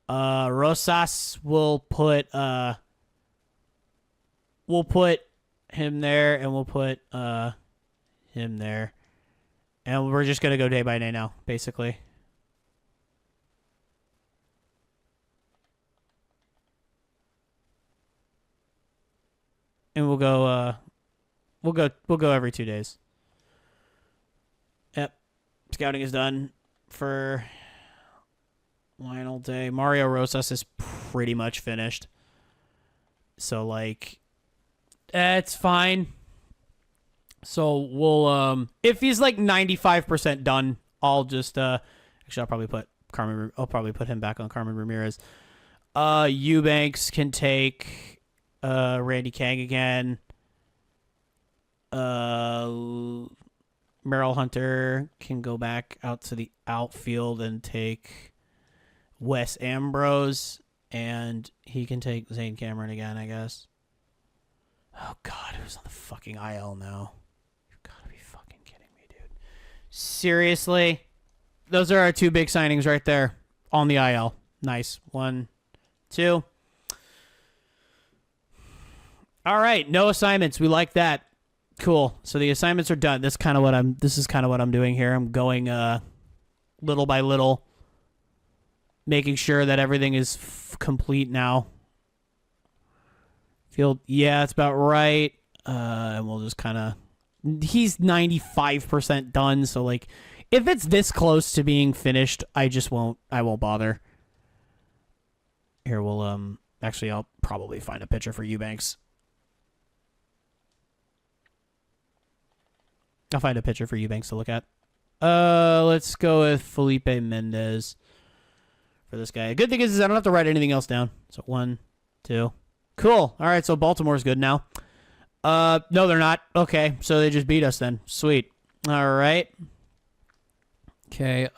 Rosas, we'll put him there, and we'll put him there. And we're just going to go day by day now, basically. And we'll go every 2 days. Yep. Scouting is done for Lionel Day. Mario Rosas is pretty much finished. So, like, it's fine. So we'll if he's like 95% done, I'll just actually I'll probably put him back on Carmen Ramirez. Eubanks can take Randy Kang again. Merrill Hunter can go back out to the outfield and take Wes Ambrose, and he can take Zane Cameron again, I guess. Oh, God, who's on the fucking IL now? You've got to be fucking kidding me, dude. Seriously? Those are our two big signings right there on the IL. Nice. 1, 2. All right, no assignments. We like that. Cool. So the assignments are done. This is kind of what I'm doing here. I'm going little by little, making sure that everything is complete now. Field, yeah, it's about right. And we'll just kind of, he's 95% done. So like, if it's this close to being finished, I won't bother. Here, actually, I'll probably find a picture for Eubanks. I'll find a picture for Eubanks to look at. Let's go with Felipe Mendez for this guy. The good thing is I don't have to write anything else down. So 1, 2. Cool. All right, so Baltimore's good now. No, they're not. Okay, so they just beat us then. Sweet. All right. Okay,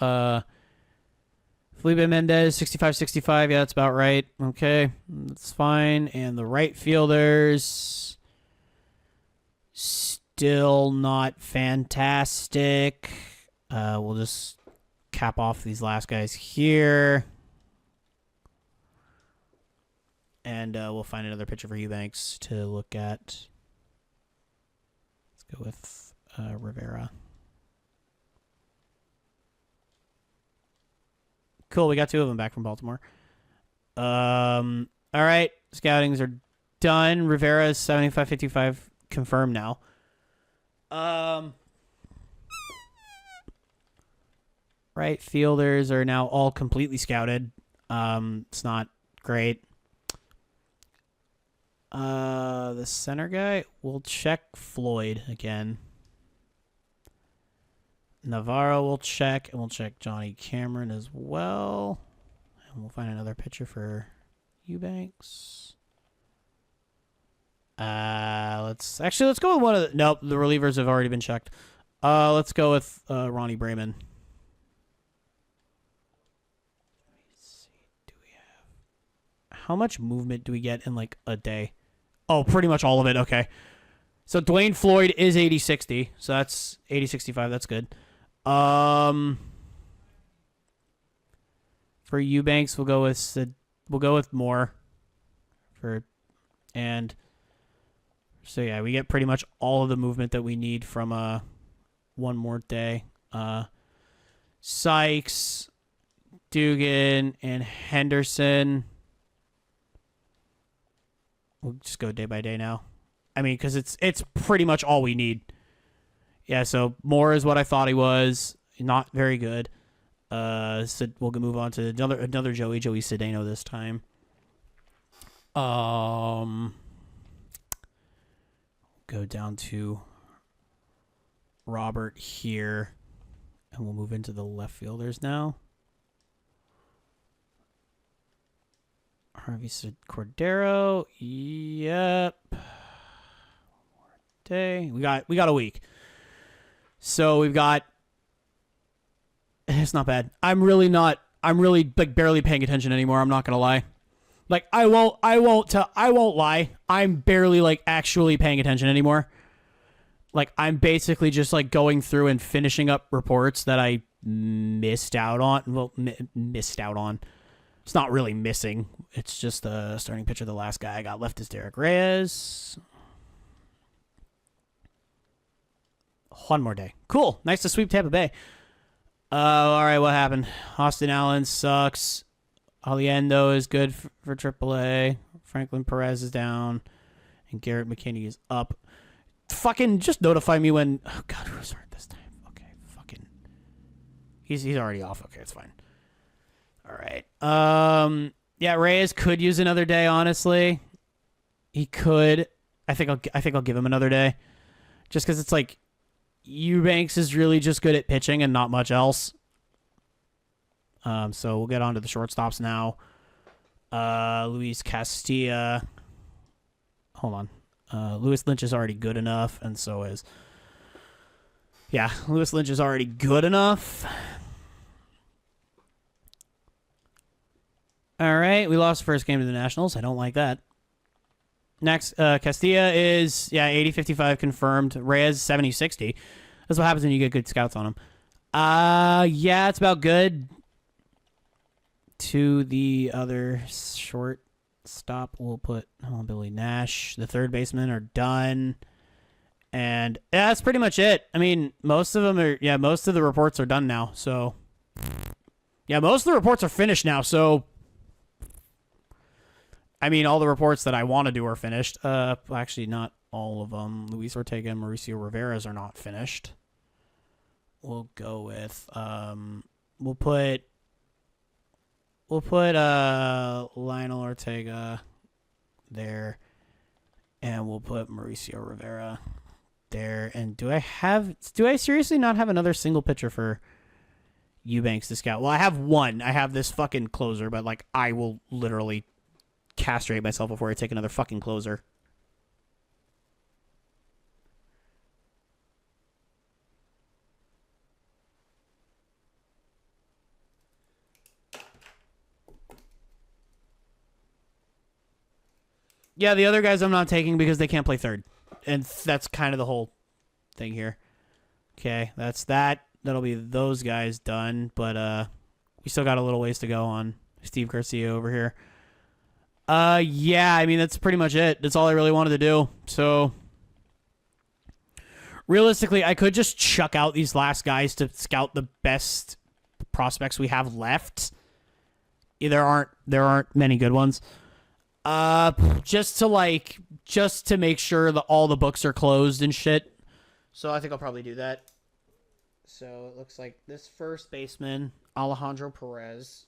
Felipe Mendez, 65-65. Yeah, that's about right. Okay, that's fine. And the right fielders, still not fantastic. We'll just cap off these last guys here. And we'll find another picture for Eubanks to look at. Let's go with Rivera. Cool, we got 2 of them back from Baltimore. All right, scoutings are done. Rivera is 75-55 confirmed now. Right fielders are now all completely scouted. It's not great. The center guy, we'll check Floyd again. Navarro will check, and we'll check Johnny Cameron as well. And we'll find another picture for Eubanks. Let's go with one of the... Nope, the relievers have already been checked. Let's go with Ronnie Bremen. How much movement do we get in like a day? Oh, pretty much all of it. Okay. So Dwayne Floyd is 80-60. So that's 80-65. That's good. For Eubanks, we'll go with Moore. So yeah, we get pretty much all of the movement that we need from one more day. Sykes, Dugan, and Henderson. We'll just go day by day now. I mean, because it's pretty much all we need. Yeah, so Moore is what I thought he was. Not very good. So we'll move on to another Joey Cedeno this time. Go down to Robert here, and we'll move into the left fielders now. Harvey Cordero. Yep. One more day. We got a week. So we've got... It's not bad. I'm really like barely paying attention anymore. I'm not going to lie. Like I won't lie. I'm barely like actually paying attention anymore. Like I'm basically just like going through and finishing up reports that I missed out on. Well, missed out on. It's not really missing. It's just the starting pitcher. The last guy I got left is Derek Reyes. One more day. Cool. Nice to sweep Tampa Bay. All right, what happened? Austin Allen sucks. Aliendo is good for AAA. Franklin Perez is down. And Garrett McKinney is up. Fucking just notify me when... Oh, God, who's hurt this time? Okay, fucking... He's already off. Okay, it's fine. All right. Yeah, Reyes could use another day, honestly. He could. I think I'll give him another day. just because it's like Eubanks is really just good at pitching and not much else. So we'll get on to the shortstops now. Luis Castilla. Hold on. Lewis Lynch is already good enough, and so is... Yeah, Lewis Lynch is already good enough. All right, we lost the first game to the Nationals. I don't like that. Next, Castilla is, 80-55 confirmed. Reyes, 70-60. That's what happens when you get good scouts on him. Yeah, it's about good. To the other shortstop, we'll put Billy Nash. The third basemen are done. And that's pretty much it. I mean, most of them are, most of the reports are done now. So, most of the reports are finished now. So, I mean, all the reports that I want to do are finished. Actually, not all of them. Luis Ortega and Mauricio Rivera's are not finished. We'll go with, we'll put Lionel Ortega there, and we'll put Mauricio Rivera there. And do I seriously not have another single pitcher for Eubanks to scout? Well, I have one. I have this fucking closer, but like I will literally castrate myself before I take another fucking closer. Yeah, the other guys I'm not taking because they can't play third. And that's kind of the whole thing here. Okay, that's that. That'll be those guys done. But we still got a little ways to go on Steve Garcia over here. Yeah, I mean, that's pretty much it. That's all I really wanted to do. So, realistically, I could just chuck out these last guys to scout the best prospects we have left. There aren't many good ones. Just to make sure that all the books are closed and shit. So I think I'll probably do that. So it looks like this first baseman, Alejandro Perez.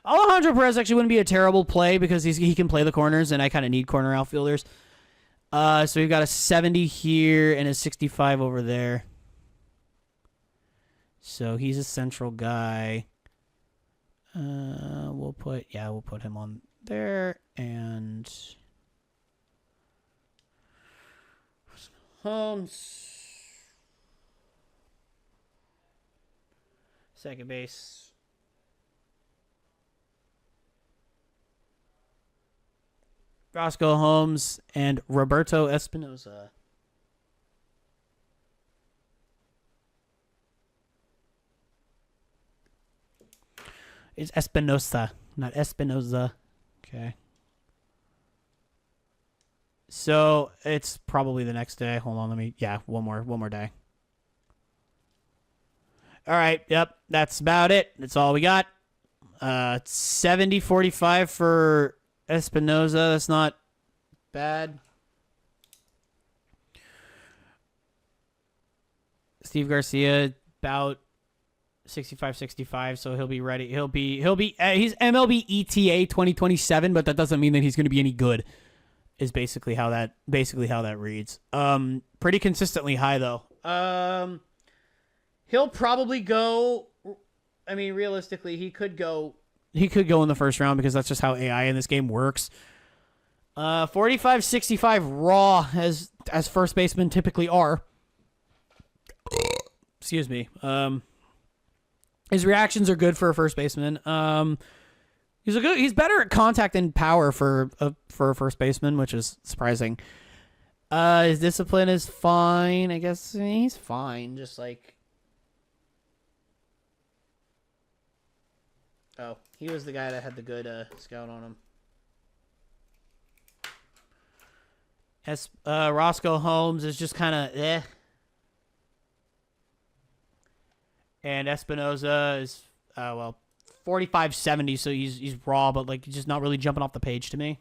Alejandro Perez actually wouldn't be a terrible play because he can play the corners, and I kind of need corner outfielders. So we've got a 70 here and a 65 over there. So he's a central guy. We'll put him on there, and Holmes, second base. Roscoe Holmes and Roberto Espinoza. It's Espinosa, not Espinoza. Okay. So it's probably the next day. Hold on, one more day. All right, yep, that's about it. That's all we got. 70-45 for Espinoza. That's not bad. Steve Garcia, about 65-65, so he'll be ready. He's MLB ETA 2027, but that doesn't mean that he's going to be any good. Is basically how that reads. Pretty consistently high though. He'll probably go. I mean, realistically, he could go in the first round because that's just how AI in this game works. 45-65 raw as first basemen typically are. Excuse me. His reactions are good for a first baseman. He's better at contact and power for a first baseman, which is surprising. His discipline is fine. I guess he's fine. Just like, oh, he was the guy that had the good scout on him. Roscoe Holmes is just kind of eh. And Espinoza is 45-70, so he's raw, but like just not really jumping off the page to me.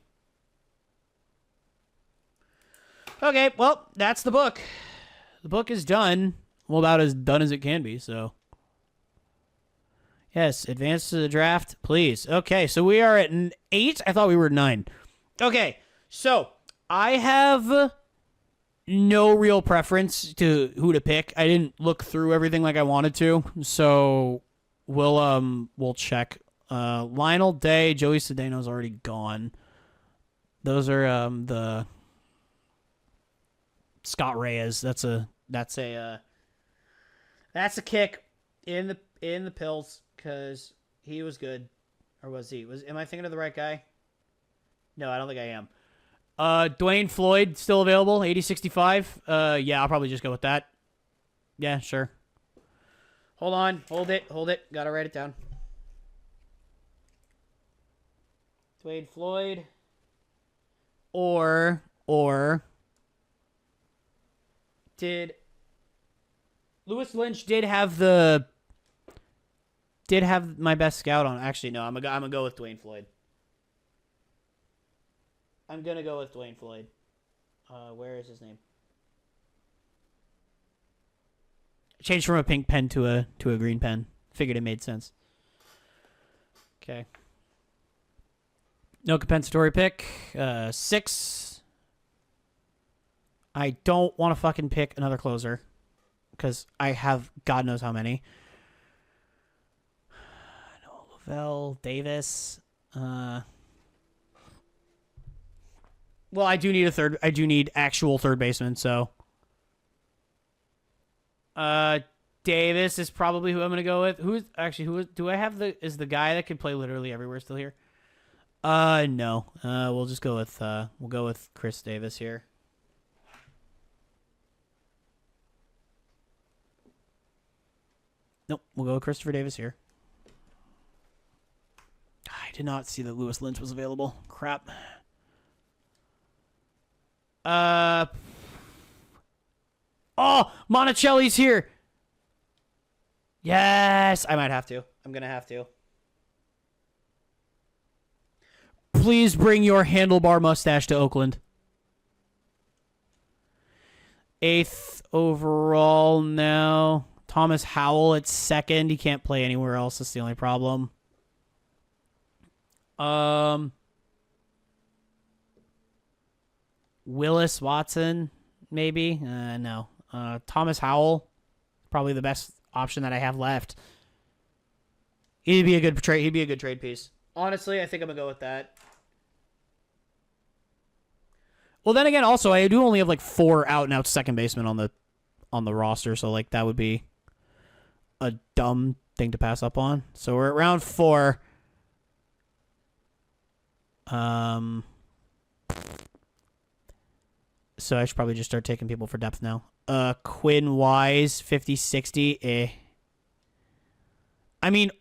Okay, well, that's the book. The book is done. Well, about as done as it can be, so. Yes, advance to the draft, please. Okay, so we are at 8. I thought we were 9. Okay, so I have no real preference to who to pick. I didn't look through everything like I wanted to, so we'll check. Lionel Day, Joey Cedeno's already gone. Those are the Scott Reyes. That's a kick in the pills because he was good, or was he? Am I thinking of the right guy? No, I don't think I am. Dwayne Floyd still available, 8065. Yeah, I'll probably just go with that. Yeah, sure. Hold on, hold it. Gotta write it down. Dwayne Floyd, or did Lewis Lynch have my best scout on? Actually, no. I'm gonna go with Dwayne Floyd. I'm gonna go with Dwayne Floyd. Where is his name? Changed from a pink pen to a green pen. Figured it made sense. Okay. No compensatory pick. 6. I don't want to fucking pick another closer because I have God knows how many. No, Lavelle, Davis. Well, I do need a third. I do need actual third baseman. So, Davis is probably who I'm gonna go with. Who do I have? Is the guy that can play literally everywhere still here? No. We'll just go with Chris Davis here. Nope, we'll go with Christopher Davis here. I did not see that Lewis Lynch was available. Crap. Oh, Monticelli's here. Yes, I might have to. I'm gonna have to. Please bring your handlebar mustache to Oakland. 8th overall now. Thomas Howell at 2nd. He can't play anywhere else. That's the only problem. Willis Watson, maybe? No. Thomas Howell, probably the best option that I have left. He'd be a good trade piece. Honestly, I think I'm gonna go with that. Well, then again, also I do only have like 4 out and out second basemen on the roster, so like that would be a dumb thing to pass up on. So we're at round 4. So I should probably just start taking people for depth now. Quinn Wise, 50-60. I mean,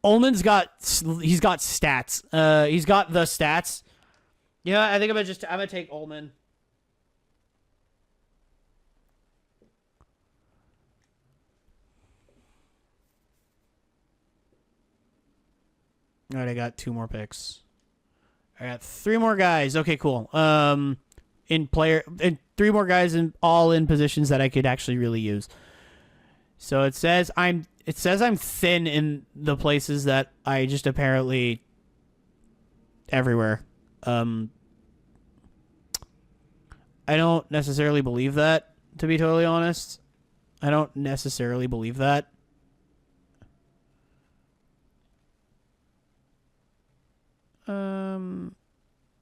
Ullman's got stats. He's got the stats. Yeah, I think I'm gonna take Ullman. All right, I got 2 more picks. I got 3 more guys. Okay, cool. And 3 more guys all in positions that I could actually really use. So it says I'm thin in the places that I just apparently everywhere. I don't necessarily believe that, to be totally honest. I don't necessarily believe that.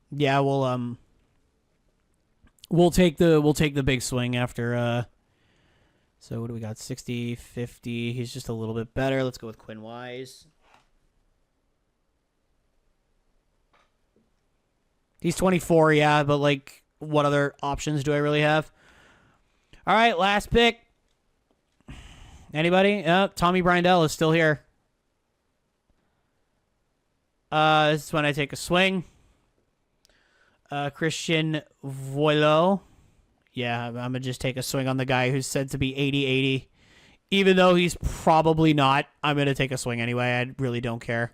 Yeah, we'll take the big swing after so what do we got? 60-50. He's just a little bit better. Let's go with Quinn Wise. He's 24, yeah, but like what other options do I really have? All right, last pick. Anybody? Tommy Brindell is still here. This is when I take a swing. Christian Voileau. Yeah, I'm going to just take a swing on the guy who's said to be 80-80. Even though he's probably not, I'm going to take a swing anyway. I really don't care.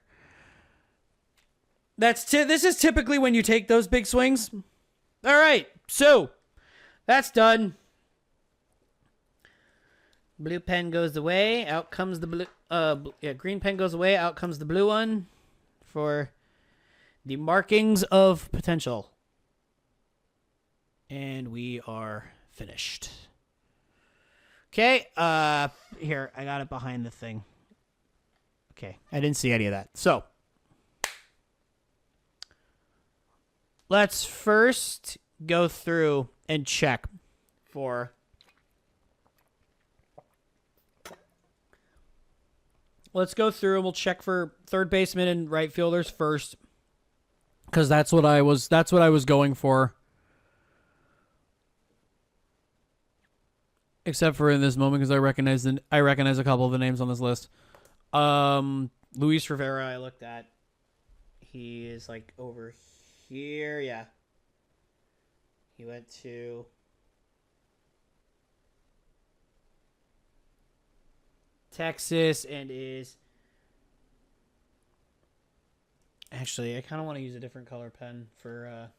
This is typically when you take those big swings. All right, so that's done. Blue pen goes away. Out comes the blue. Green pen goes away. Out comes the blue one for the markings of potential. And we are finished. Okay, here, I got it behind the thing. Okay, I didn't see any of that. So, let's first go through and check for... Let's go through and we'll check for third baseman and right fielders first, because that's what I was going for. Except for in this moment, because I recognize a couple of the names on this list. Luis Rivera, I looked at. He is like over here. Yeah. He went to Texas and is... Actually, I kind of want to use a different color pen for...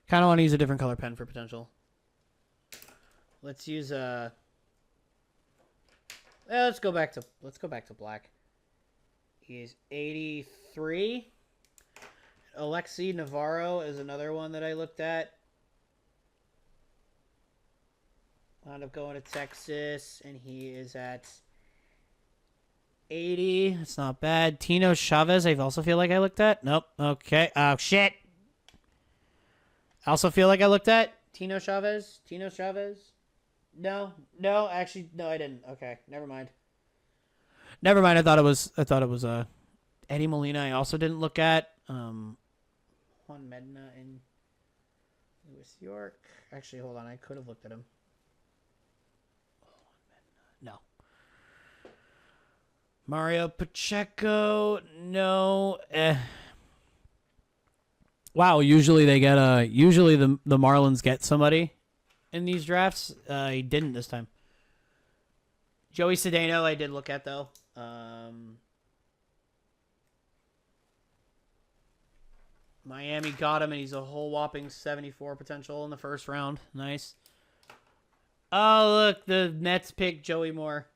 potential. Let's use let's go back to black. He's 83. Alexi Navarro is another one that I looked at. Wound up going to Texas, and he is at 80. That's not bad. Tino Chavez, I also feel like I looked at. Nope. Okay. Oh, shit. I also feel like I looked at Tino Chavez. No, actually, no, I didn't. Okay, never mind. I thought it was Eddie Molina. I also didn't look at Juan Medina in Louis York. Actually, hold on, I could have looked at him. No. Mario Pacheco, no. Wow, usually they get usually the Marlins get somebody in these drafts. He didn't this time. Joey Cedeno, I did look at though. Miami got him, and he's a whole whopping 74 potential in the first round. Nice. Oh, look, the Mets picked Joey Moore.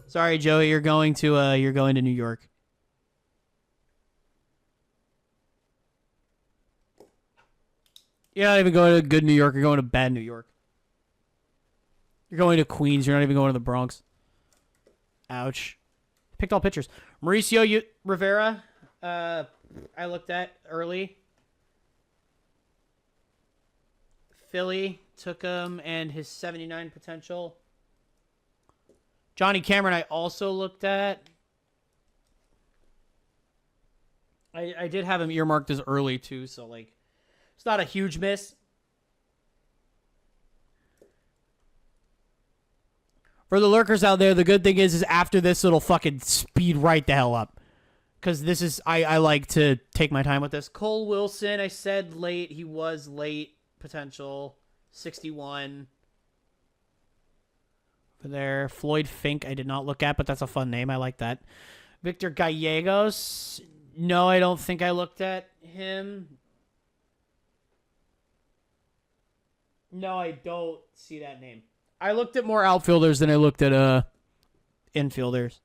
Sorry, Joey, you're going to New York. You're not even going to good New York. You're going to bad New York. You're going to Queens. You're not even going to the Bronx. Ouch. Picked all pitchers. Mauricio Rivera, I looked at early. Philly took him and his 79 potential. Johnny Cameron, I also looked at. I did have him earmarked as early too, so like it's not a huge miss. For the lurkers out there, the good thing is after this, it'll fucking speed right the hell up. Because this is, I like to take my time with this. Cole Wilson, I said late. He was late. Potential. 61. Over there. Floyd Fink, I did not look at, but that's a fun name. I like that. Victor Gallegos. No, I don't think I looked at him. No, I don't see that name. I looked at more outfielders than I looked at infielders.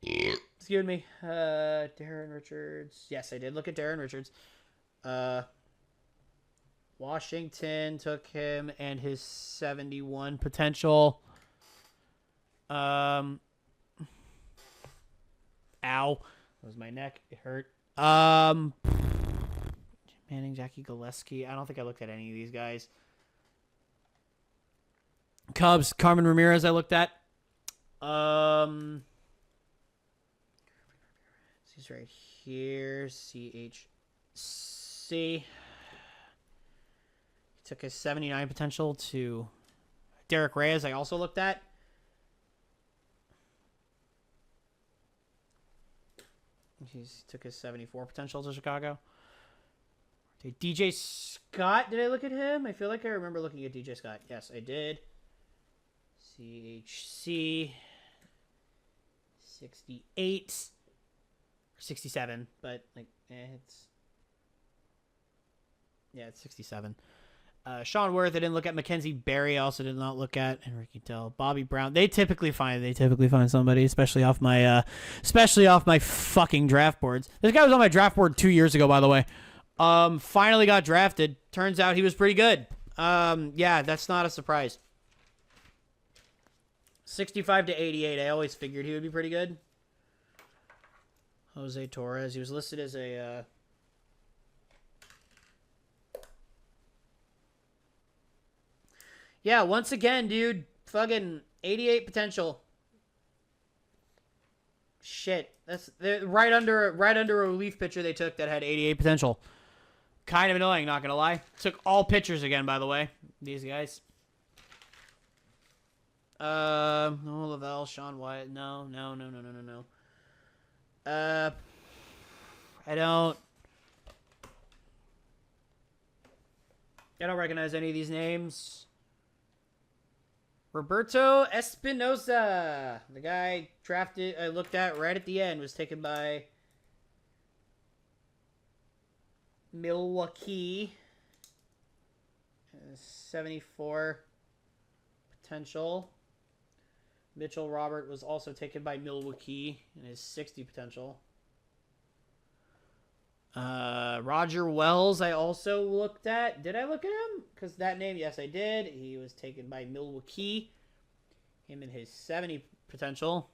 Excuse me. Darren Richards. Yes, I did look at Darren Richards. Washington took him and his 71 potential. Ow. That was my neck. It hurt. Manning, Jackie Gillespie. I don't think I looked at any of these guys. Cubs, Carmen Ramirez I looked at. He's right here. CHC. He took his 79 potential to Derek Reyes I also looked at. He took his 74 potential to Chicago. DJ Scott, did I look at him? I feel like I remember looking at DJ Scott. Yes, I did. CHC 68 or 67, but like it's 67. Sean Worth, I didn't look at. Mackenzie Berry, I also did not look at. And Ricky Dell, Bobby Brown. They typically find somebody, especially off my fucking draft boards. This guy was on my draft board 2 years ago, by the way. Finally got drafted. Turns out he was pretty good. Yeah, that's not a surprise. 65 to 88. I always figured he would be pretty good. Jose Torres. He was listed as a... Yeah, once again, dude. Fucking 88 potential. Shit. That's right under a relief pitcher they took that had 88 potential. Kind of annoying, not gonna lie. Took all pitchers again, by the way. These guys. No, Lavelle, Sean Wyatt. No. I don't recognize any of these names. Roberto Espinosa, the guy drafted, I looked at right at the end, was taken by Milwaukee. 74 potential. Mitchell Robert was also taken by Milwaukee and his 60 potential. Roger Wells, I also looked at. Did I look at him? Because that name, yes, I did. He was taken by Milwaukee. Him and his 70 potential.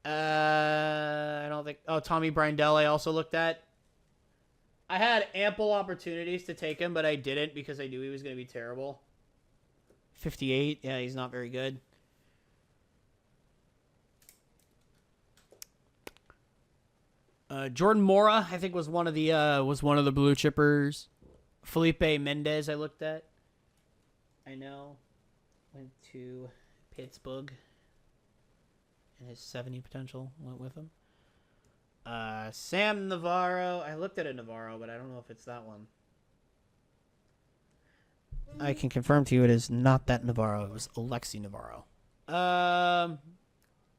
I don't think... Oh, Tommy Brindell, I also looked at. I had ample opportunities to take him, but I didn't because I knew he was going to be terrible. 58. Yeah, he's not very good. Jordan Mora, I think, was one of the blue chippers. Felipe Mendez, I looked at. I know. Went to Pittsburgh. And his 70 potential went with him. Sam Navarro. I looked at a Navarro, but I don't know if it's that one. I can confirm to you it is not that Navarro. It was Alexi Navarro.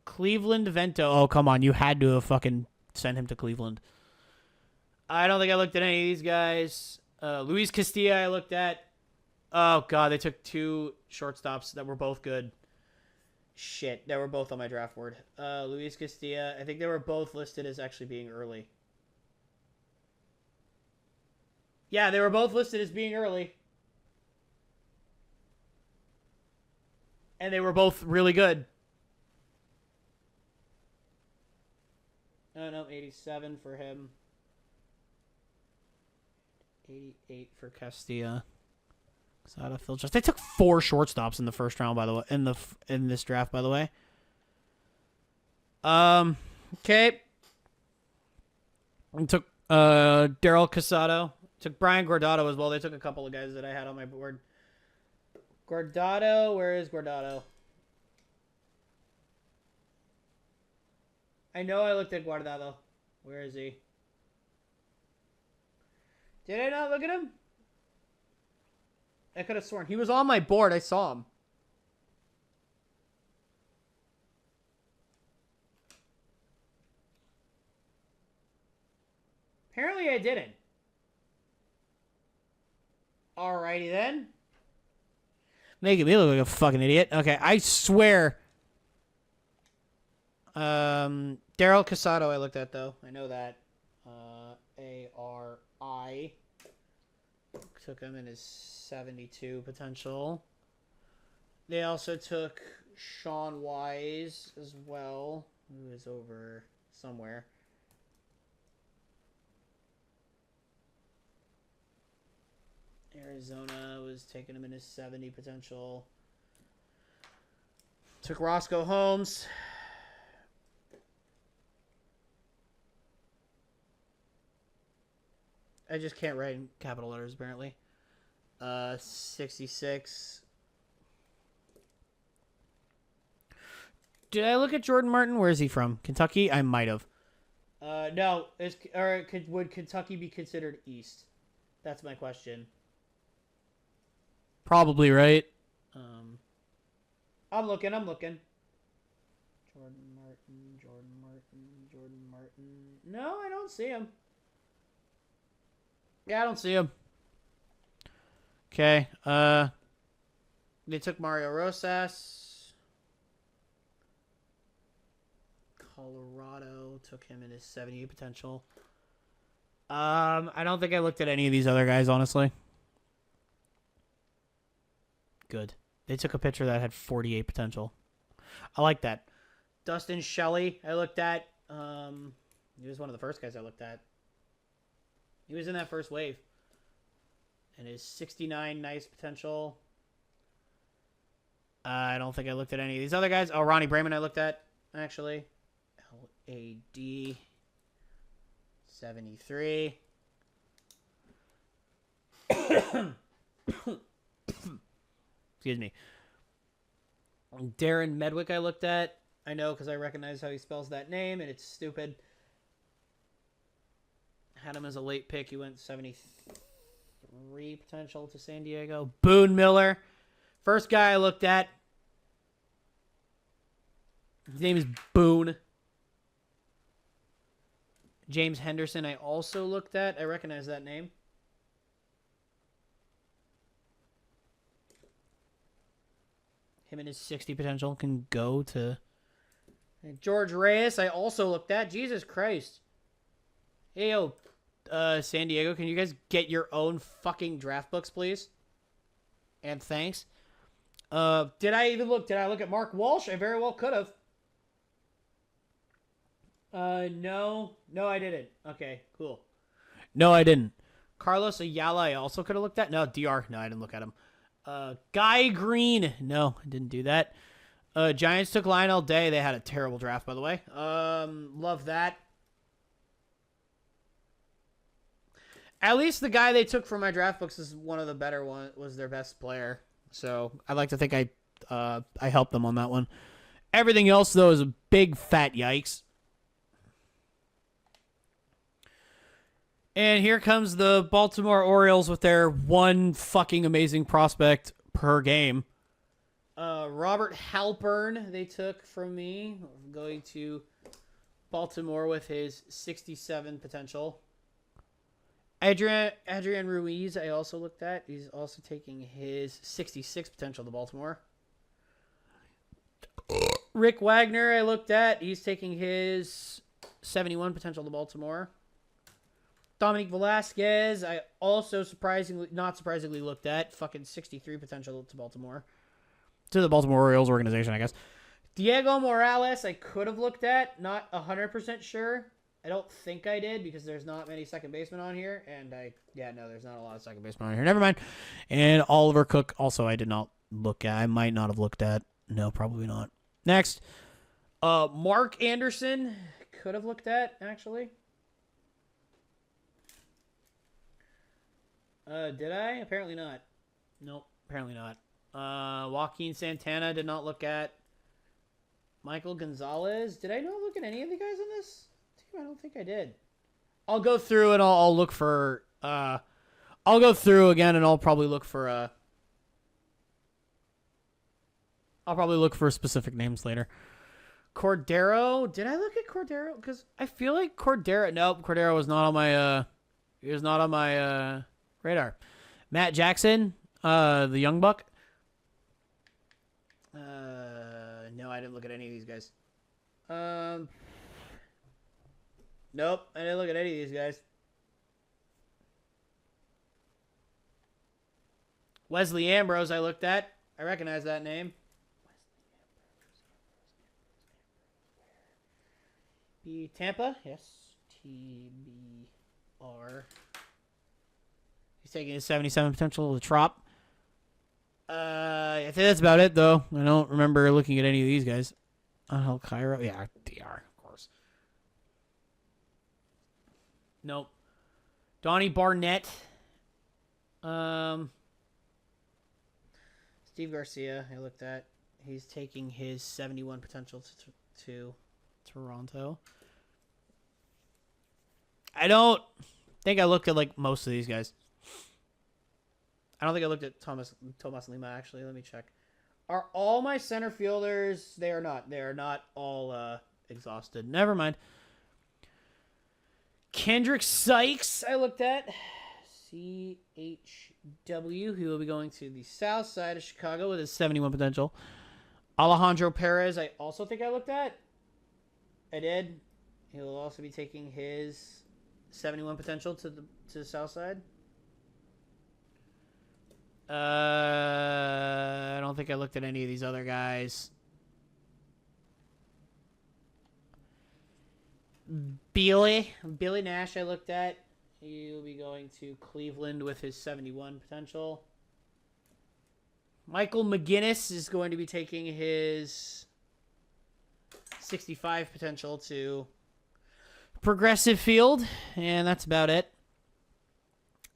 Cleveland Vento. Oh, come on. You had to have fucking sent him to Cleveland. I don't think I looked at any of these guys. Luis Castilla I looked at. Oh, God. They took two shortstops that were both good. Shit. They were both on my draft board. Luis Castilla. I think they were both listed as actually being early. Yeah, they were both listed as being early. And they were both really good. Oh, no, 87 for him. 88 for Castilla. They took 4 shortstops in the first round, by the way, in this draft, by the way. Okay. And took Daryl Casado. Took Brian Guardado as well. They took a couple of guys that I had on my board. Guardado, where is Guardado? I know I looked at Guardado. Where is he? Did I not look at him? I could have sworn. He was on my board. I saw him. Apparently I didn't. Alrighty then. Making me look like a fucking idiot. Okay, I swear. Daryl Casado I looked at, though. I know that. A-R-I. Took him in his 72 potential. They also took Sean Wise as well, who is over somewhere. Arizona was taking him in his 70 potential. Took Roscoe Holmes. I just can't write in capital letters, apparently. 66. Did I look at Jordan Martin? Where is he from? Kentucky? I might have. No. Would Kentucky be considered East? That's my question. Probably, right? I'm looking. Jordan Martin. No, I don't see him. Yeah, I don't see him. Okay. They took Mario Rosas. Colorado took him in his 78 potential. I don't think I looked at any of these other guys, honestly. Good. They took a pitcher that had 48 potential. I like that. Dustin Shelley, I looked at. He was one of the first guys I looked at. He was in that first wave. And his 69 nice potential. I don't think I looked at any of these other guys. Oh, Ronnie Brayman I looked at, actually. LAD 73. Excuse me. Darren Medwick I looked at. I know because I recognize how he spells that name, and it's stupid. Had him as a late pick. He went 73 potential to San Diego. Boone Miller. First guy I looked at. His name is Boone. James Henderson I also looked at. I recognize that name. Him and his 60 potential can go to... George Reyes I also looked at. Jesus Christ. Hey, yo, San Diego, can you guys get your own fucking draft books, please? And thanks. Did I even look? Did I look at Mark Walsh? I very well could have. No, I didn't. Okay, cool. No, I didn't. Carlos Ayala, I also could have looked at. No, DR. No, I didn't look at him. Guy Green. No, I didn't do that. Giants took Lionel Day. They had a terrible draft, by the way. Love that. At least the guy they took from my draft books is one of the better ones. Was their best player. So I'd like to think I helped them on that one. Everything else though is a big fat yikes. And here comes the Baltimore Orioles with their one fucking amazing prospect per game. Robert Halpern they took from me. Going to Baltimore with his 67 potential. Adrian Ruiz I also looked at. He's also taking his 66 potential to Baltimore. Rick Wagner I looked at. He's taking his 71 potential to Baltimore. Dominique Velasquez, I also not surprisingly looked at. Fucking 63 potential to Baltimore. To the Baltimore Orioles organization, I guess. Diego Morales, I could have looked at. Not 100% sure. I don't think I did because there's not many second basemen on here. And there's not a lot of second basemen on here. Never mind. And Oliver Cook, also, I did not look at. I might not have looked at. No, probably not. Next. Mark Anderson, could have looked at, actually. Did I? Apparently not. Nope, apparently not. Joaquin Santana did not look at. Michael Gonzalez. Did I not look at any of the guys on this team? I don't think I did. I'll go through and I'll look for... I'll go through again and I'll probably look for... I'll probably look for specific names later. Cordero. Did I look at Cordero? Because I feel like Cordero... Nope, Cordero was not on my... he was not on my... radar. Matt Jackson, the young buck. No, I didn't look at any of these guys. Nope, I didn't look at any of these guys. Wesley Ambrose, I looked at. I recognize that name. Tampa, yes. TBR. He's taking his 77 potential to the Trop. I think that's about it, though. I don't remember looking at any of these guys. Angel Cairo. Yeah, DR, of course. Nope. Donnie Barnett. Steve Garcia, I looked at. He's taking his 71 potential to Toronto. I don't think I looked at, like, most of these guys. I don't think I looked at Tomas Lima, actually. Let me check. Are all my center fielders... They are not. They are not all exhausted. Never mind. Kendrick Sykes, I looked at. CHW, who will be going to the south side of Chicago with his 71 potential. Alejandro Perez, I also think I looked at. I did. He'll also be taking his 71 potential to the south side. I don't think I looked at any of these other guys. Billy Nash I looked at. He'll be going to Cleveland with his 71 potential. Michael McGinnis is going to be taking his 65 potential to Progressive Field, and that's about it.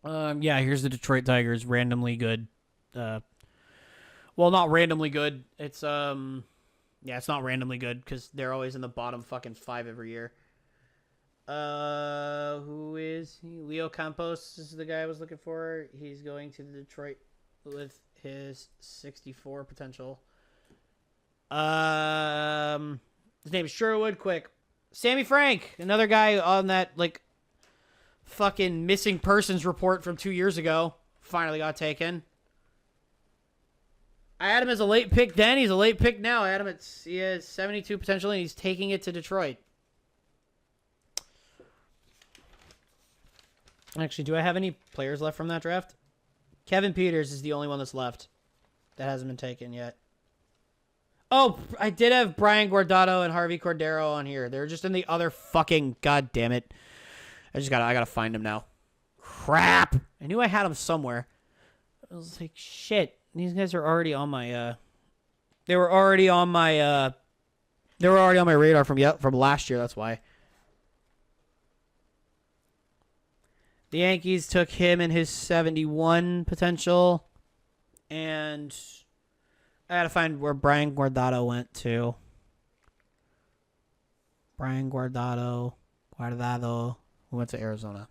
Yeah, here's the Detroit Tigers, randomly good. Well, not randomly good. It's it's not randomly good because they're always in the bottom fucking 5 every year. Who is he? Leo Campos is the guy I was looking for. He's going to Detroit with his 64 potential. His name is Sherwood. Quick, Sammy Frank, another guy on that like fucking missing persons report from 2 years ago, finally got taken. I had him as a late pick then. He's a late pick now. I had him he has 72 potential, and he's taking it to Detroit. Actually, do I have any players left from that draft? Kevin Peters is the only one that's left that hasn't been taken yet. Oh, I did have Brian Guardado and Harvey Cordero on here. They're just in the other fucking... God damn it. I gotta find him now. Crap! I knew I had him somewhere. I was like, shit. These guys are already on my, They were already on my radar from last year, that's why. The Yankees took him and his 71 potential. And I gotta find where Brian Guardado went to. Brian Guardado. Who went to Arizona.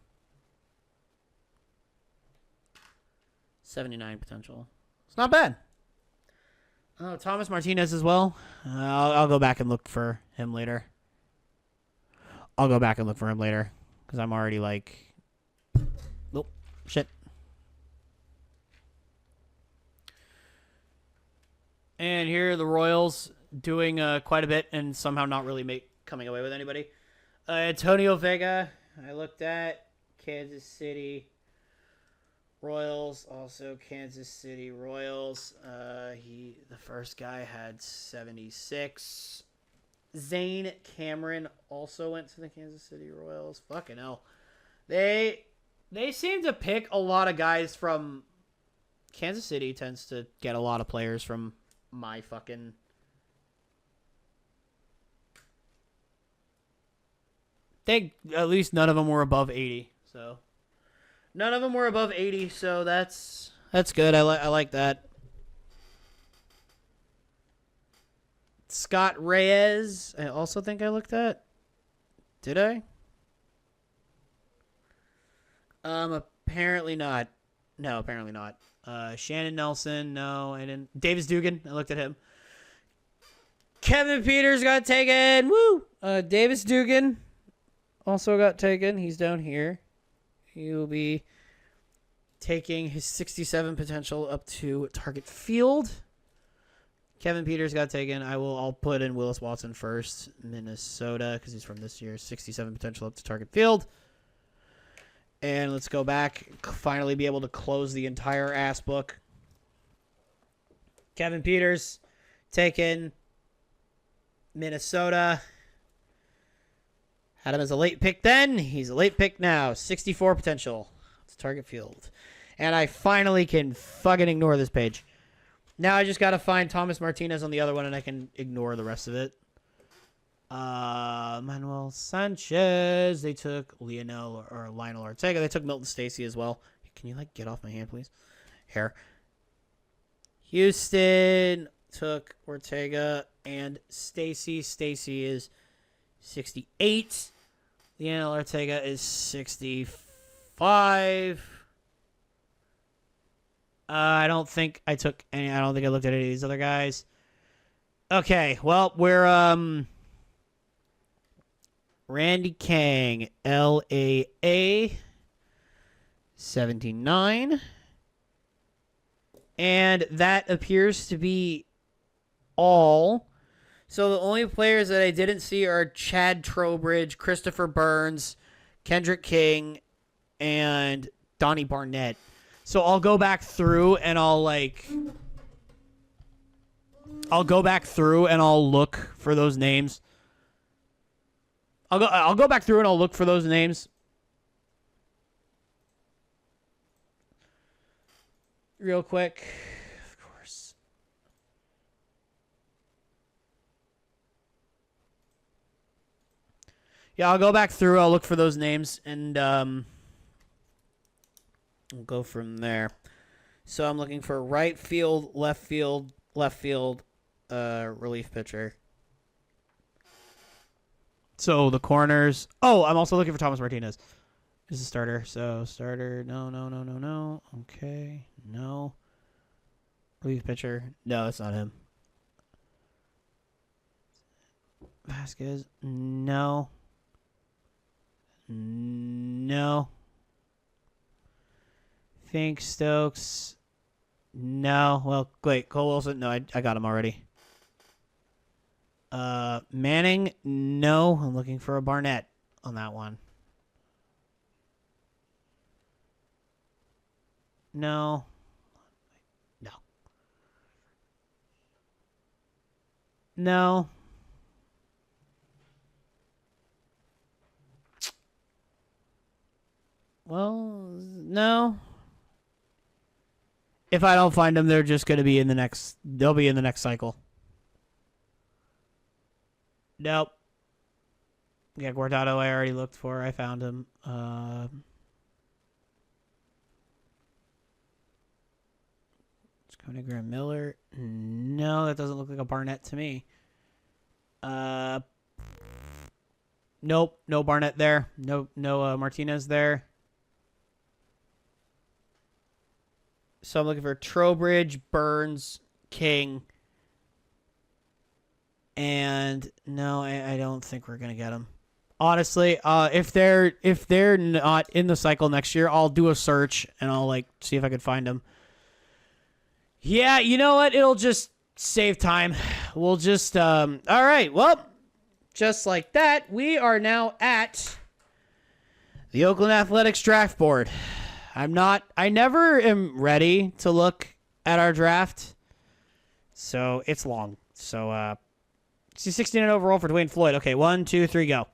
79 potential. It's not bad. Oh, Thomas Martinez as well. I'll go back and look for him later. Because I'm already like... Nope. Shit. And here are the Royals doing quite a bit and somehow not really coming away with anybody. Antonio Vega, I looked at. Kansas City Royals, also Kansas City Royals. The first guy had 76. Zane Cameron also went to the Kansas City Royals. Fucking hell. They seem to pick a lot of guys from... Kansas City tends to get a lot of players from my fucking... At least none of them were above 80, so... None of them were above 80, so that's good. I like that. Scott Reyes, I also think I looked at. Did I? Apparently not. No, apparently not. Shannon Nelson, no, I didn't. Davis Dugan, I looked at him. Kevin Peters got taken. Woo! Davis Dugan also got taken. He's down here. He will be taking his 67 potential up to Target Field. Kevin Peters got taken. I'll put in Willis Watson first. Minnesota, because he's from this year. 67 potential up to Target Field. And let's go back. Finally be able to close the entire ass book. Kevin Peters taken. Minnesota. Had him as a late pick then. He's a late pick now. 64 potential. It's Target Field. And I finally can fucking ignore this page. Now I just got to find Thomas Martinez on the other one, and I can ignore the rest of it. Manuel Sanchez. They took Lionel Ortega. They took Milton Stacy as well. Can you, get off my hand, please? Hair. Houston took Ortega and Stacy. Stacy is 68. Lionel Ortega is 65. I don't think I took any. I don't think I looked at any of these other guys. Okay, well, we're Randy Kang, LAA 79. And that appears to be all. So the only players that I didn't see are Chad Trowbridge, Christopher Burns, Kendrick King, and Donnie Barnett. So I'll go back through and I'll look for those names. I'll go back through and I'll look for those names. Real quick. Of course. Yeah, I'll go back through, I'll look for those names, and we'll go from there. So I'm looking for right field, left field, relief pitcher. So the corners. Oh, I'm also looking for Thomas Martinez. This is a starter. So starter. No. Okay. No. Relief pitcher. No, that's not him. Vasquez. No. No. Fink Stokes. No. Well, wait. Cole Wilson. No, I got him already. Manning. No. I'm looking for a Barnett on that one. No. No. No. Well, no. If I don't find them, they're just going to be in the next... They'll be in the next cycle. Nope. Yeah, Guardado I already looked for. I found him. It's going to Graham Miller. No, that doesn't look like a Barnett to me. Nope. No Barnett there. No Martinez there. So I'm looking for Trowbridge, Burns, King, and no, I don't think we're gonna get them. Honestly, if they're not in the cycle next year, I'll do a search and I'll see if I can find them. Yeah, you know what? It'll just save time. We'll just all right. Well, just like that, we are now at the Oakland Athletics draft board. I never am ready to look at our draft. So it's long. So, 69 overall for Dwayne Floyd. Okay, 1, 2, 3, go.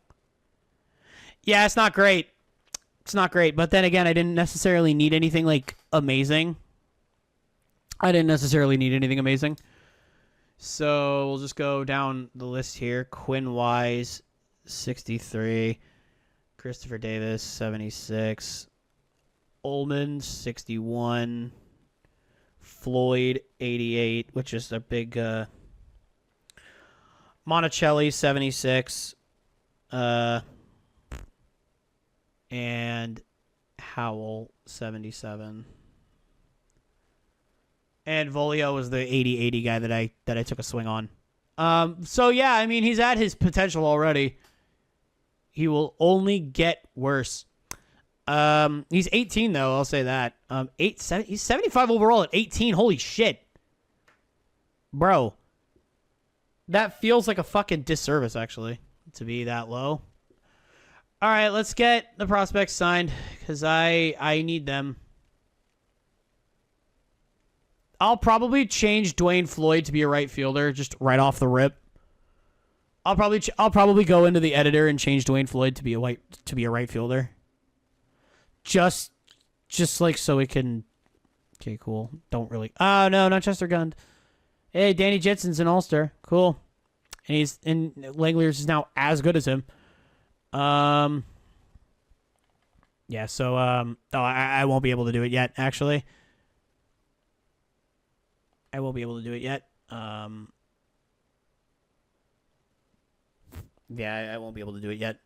Yeah, it's not great. It's not great. But then again, I didn't necessarily need anything amazing. So we'll just go down the list here. Quinn Wise, 63. Christopher Davis, 76. Ullman, 61. Floyd, 88, which is a big... Monticelli, 76. And Howell, 77. And Volio was the 80-80 guy that I took a swing on. So, yeah, I mean, he's at his potential already. He will only get worse. He's 18 though. I'll say that. He's 75 overall at 18. Holy shit, bro. That feels like a fucking disservice, actually, to be that low. All right, let's get the prospects signed because I need them. I'll probably change Dwayne Floyd to be a right fielder just right off the rip. I'll probably go into the editor and change Dwayne Floyd to be a right fielder. Just so it can... Okay, cool. Don't really... Oh, no, not Chester Gund. Hey, Danny Jetson's an all-star. Cool. And Langleyers is now as good as him. Yeah, so... I won't be able to do it yet, actually. I won't be able to do it yet. Yeah, I won't be able to do it yet.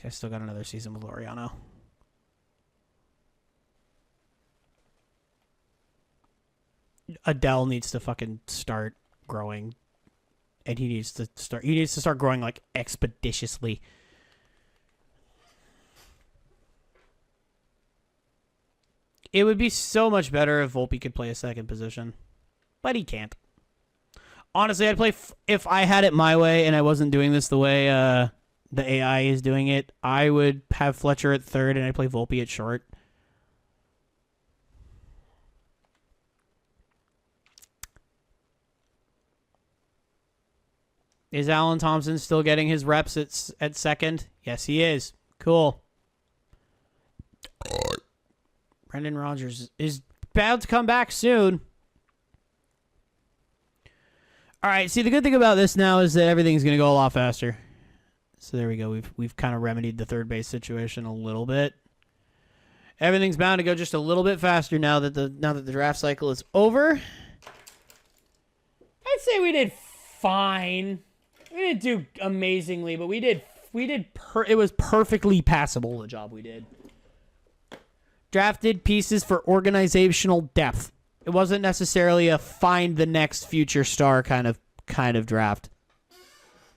I still got another season with Laureano. Adele needs to fucking start growing. And he needs to start growing expeditiously. It would be so much better if Volpe could play a second position, but he can't. Honestly, I'd play if I had it my way and I wasn't doing this the way the AI is doing it. I would have Fletcher at third and I'd play Volpe at short. Is Alan Thompson still getting his reps at second? Yes, he is. Cool. Brendan Rodgers is bound to come back soon. All right, see, the good thing about this now is that everything's going to go a lot faster. So there we go. We've kind of remedied the third base situation a little bit. Everything's bound to go just a little bit faster now that the draft cycle is over. I'd say we did fine. We didn't do amazingly, but it was perfectly passable, the job we did. Drafted pieces for organizational depth. It wasn't necessarily a find the next future star kind of draft.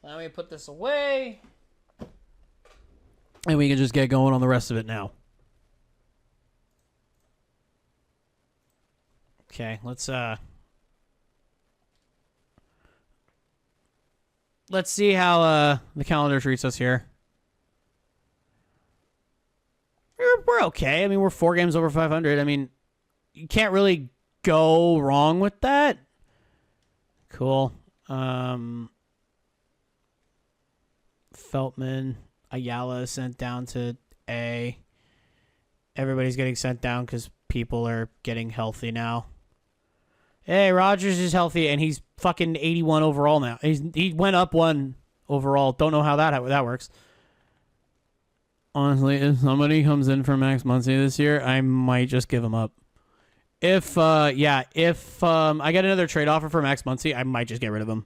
Let me put this away. And we can just get going on the rest of it now. Okay, let's see how the calendar treats us here. We're okay. I mean, we're 4 games over 500. I mean, you can't really go wrong with that. Cool. Feltman, Ayala sent down to A. Everybody's getting sent down because people are getting healthy now. Hey, Rodgers is healthy, and he's fucking 81 overall now. He went up 1 overall. Don't know how that works. Honestly, if somebody comes in for Max Muncy this year, I might just give him up. If I get another trade offer for Max Muncy, I might just get rid of him.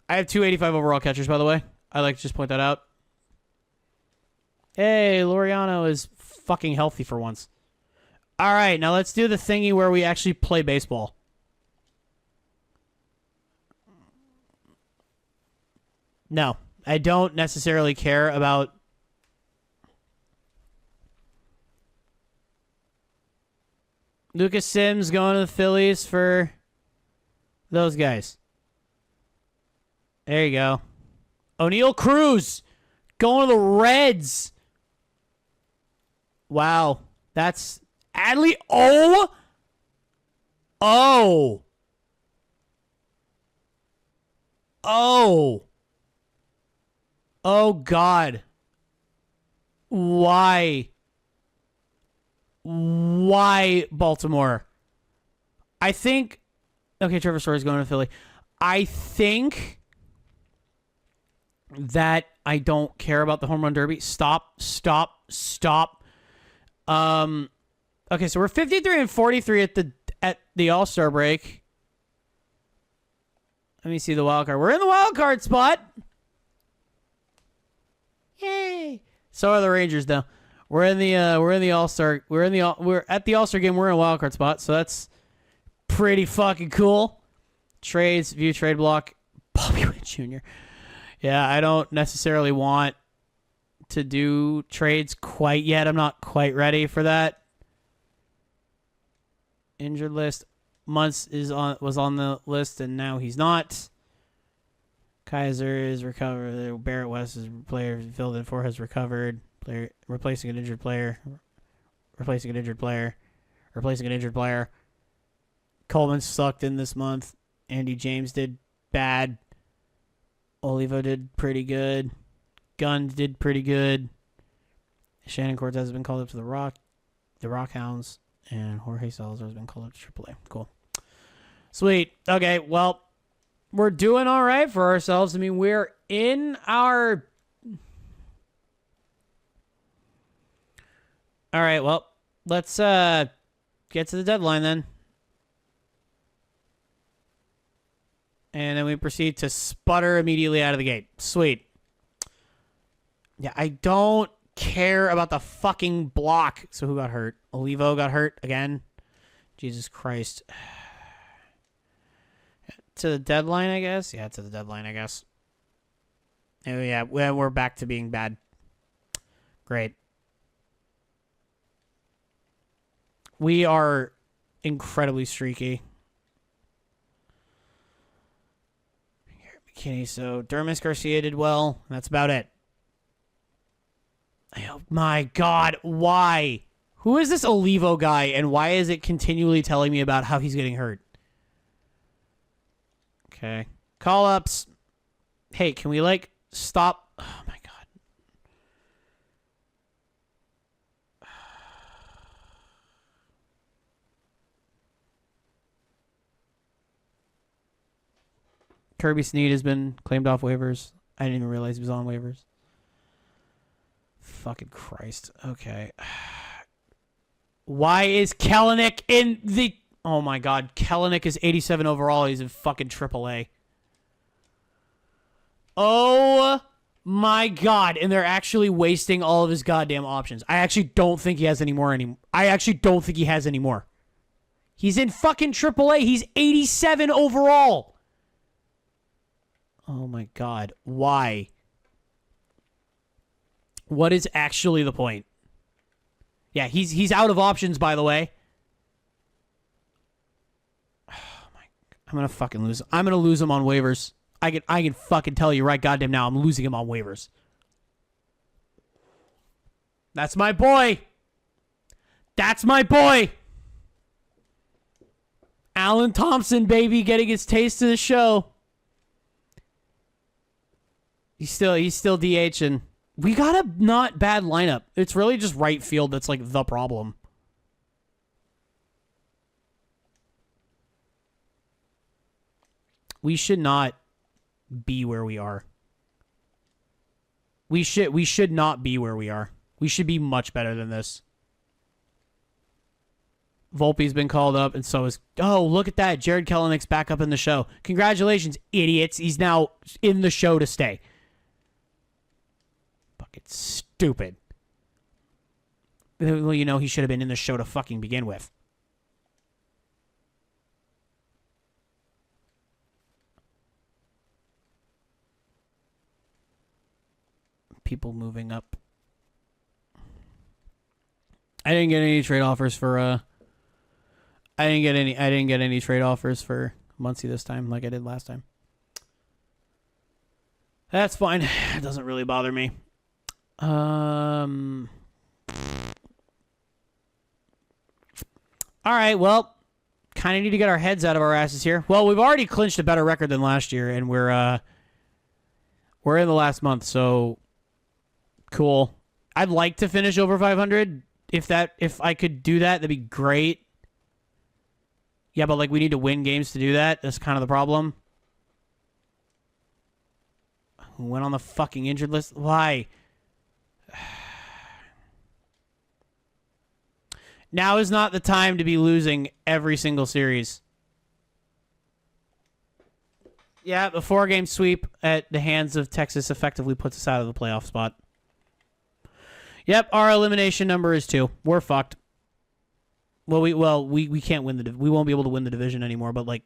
I have 2 85 overall catchers, by the way. I'd like to just point that out. Hey, Laureano is fucking healthy for once. All right, now let's do the thingy where we actually play baseball. No, I don't necessarily care about Lucas Sims going to the Phillies for those guys. There you go. O'Neal Cruz going to the Reds. Wow. That's Adley. Oh. Oh, God. Why? Why Baltimore? I think... Okay, Trevor Story's going to Philly. I think that I don't care about the home run derby. Stop. Okay, so we're 53 and 43 at the All-Star break. Let me see the wild card. We're in the wild card spot. Yay! So are the Rangers though. We're at the All-Star game. We're in a wild card spot, so that's pretty fucking cool. Trades, view trade block. Bobby Witt Jr. Yeah, I don't necessarily want to do trades quite yet. I'm not quite ready for that. Injured list. Muntz was on the list, and now he's not. Kaiser is recovered. Barrett West is player filled in for has recovered. Player replacing an injured player. Replacing an injured player. Replacing an injured player. Coleman sucked in this month. Andy James did bad. Olivo did pretty good. Gunn did pretty good. Shannon Cortez has been called up to the Rockhounds, and Jorge Salazar has been called up to AAA. Cool. Sweet. Okay, well, we're doing all right for ourselves. I mean, we're in our... All right, well, let's get to the deadline then. And then we proceed to sputter immediately out of the gate. Sweet. Yeah, I don't care about the fucking block. So who got hurt? Olivo got hurt again. Jesus Christ. To the deadline, I guess? Yeah, to the deadline, I guess. Oh, yeah, we're back to being bad. Great. We are incredibly streaky. McKinney, so Dermis Garcia did well. That's about it. Oh my God, why? Who is this Olivo guy, and why is it continually telling me about how he's getting hurt? Okay. Call-ups. Hey, can we, like, stop? Oh my God. Kirby Snead has been claimed off waivers. I didn't even realize he was on waivers. Fucking Christ. Okay. Why is Kellenic in the... Oh my God. Kellenic is 87 overall. He's in fucking AAA. Oh my God. And they're actually wasting all of his goddamn options. I actually don't think he has any more. I actually don't think he has any more. He's in fucking AAA. He's 87 overall. Oh my God. Why? What is actually the point? Yeah, he's out of options, by the way. Oh my, I'm gonna fucking lose. I'm gonna lose him on waivers. I can fucking tell you right goddamn now, I'm losing him on waivers. That's my boy. That's my boy. Alan Thompson, baby, getting his taste of the show. He's still DHing. We got a not bad lineup. It's really just right field that's like the problem. We should not be where we are. We should not be where we are. We should be much better than this. Volpe's been called up, and so is... Oh, look at that. Jared Kellenic's back up in the show. Congratulations, idiots. He's now in the show to stay. Fucking stupid. Well, you know, he should have been in the show to fucking begin with. People moving up. I didn't get any trade offers for I didn't get any trade offers for Muncie this time like I did last time. That's fine. It doesn't really bother me. All right, well, kind of need to get our heads out of our asses here. Well, we've already clinched a better record than last year, and we're in the last month, so cool. I'd like to finish over 500. If I could do that, that'd be great. Yeah, but like we need to win games to do that. That's kind of the problem. Who went on the fucking injured list? Why? Now is not the time to be losing every single series. Yeah, the 4-game sweep at the hands of Texas effectively puts us out of the playoff spot. Yep, our elimination number is 2. We're fucked. Well, we can't win we won't be able to win the division anymore, but like,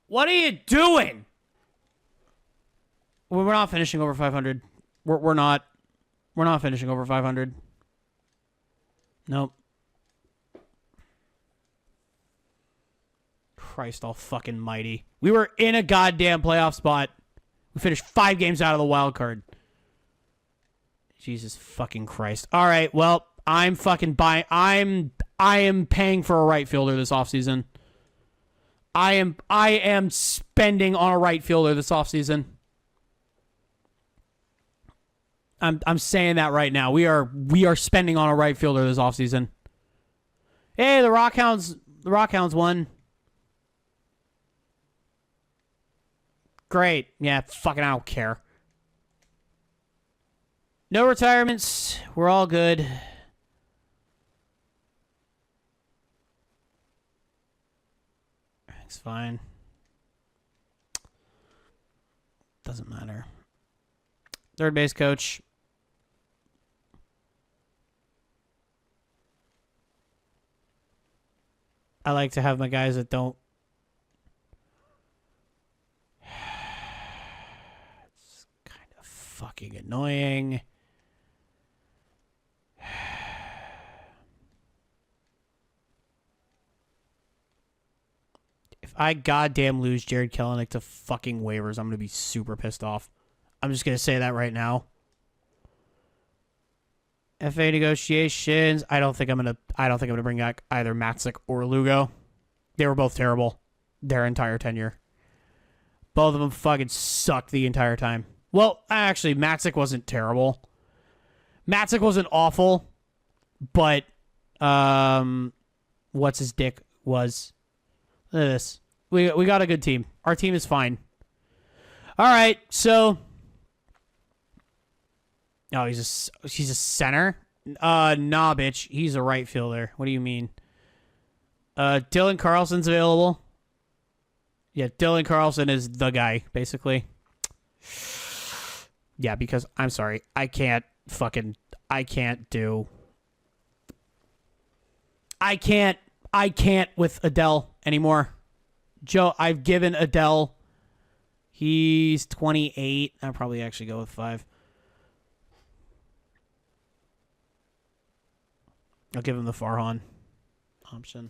what are you doing? We're not finishing over 500. We're not finishing over 500. Nope. Christ all fucking mighty. We were in a goddamn playoff spot. We finished 5 games out of the wild card. Jesus fucking Christ. All right, well, I'm fucking buying. I am paying for a right fielder this offseason. I am spending on a right fielder this offseason. I'm saying that right now. We are spending on a right fielder this offseason. Hey, the Rockhounds won. Great. Yeah, fucking I don't care. No retirements. We're all good. It's fine. Doesn't matter. Third base coach. I like to have my guys that don't. It's kind of fucking annoying. I goddamn lose Jared Kelenic to fucking waivers, I'm going to be super pissed off. I'm just going to say that right now. FA negotiations. I don't think I'm gonna bring back either Matzik or Lugo. They were both terrible their entire tenure. Both of them fucking sucked the entire time. Well, actually, Matzik wasn't terrible. Matzik wasn't awful, but what's his dick was. Look at this. We got a good team. Our team is fine. All right, so. Oh, he's a center? Nah, bitch. He's a right fielder. What do you mean? Dylan Carlson's available. Yeah, Dylan Carlson is the guy, basically. Yeah, because, I'm sorry, I can't with Adele anymore. Joe, I've given Adele, he's 28. I'll probably actually go with 5. I'll give him the Farhan option.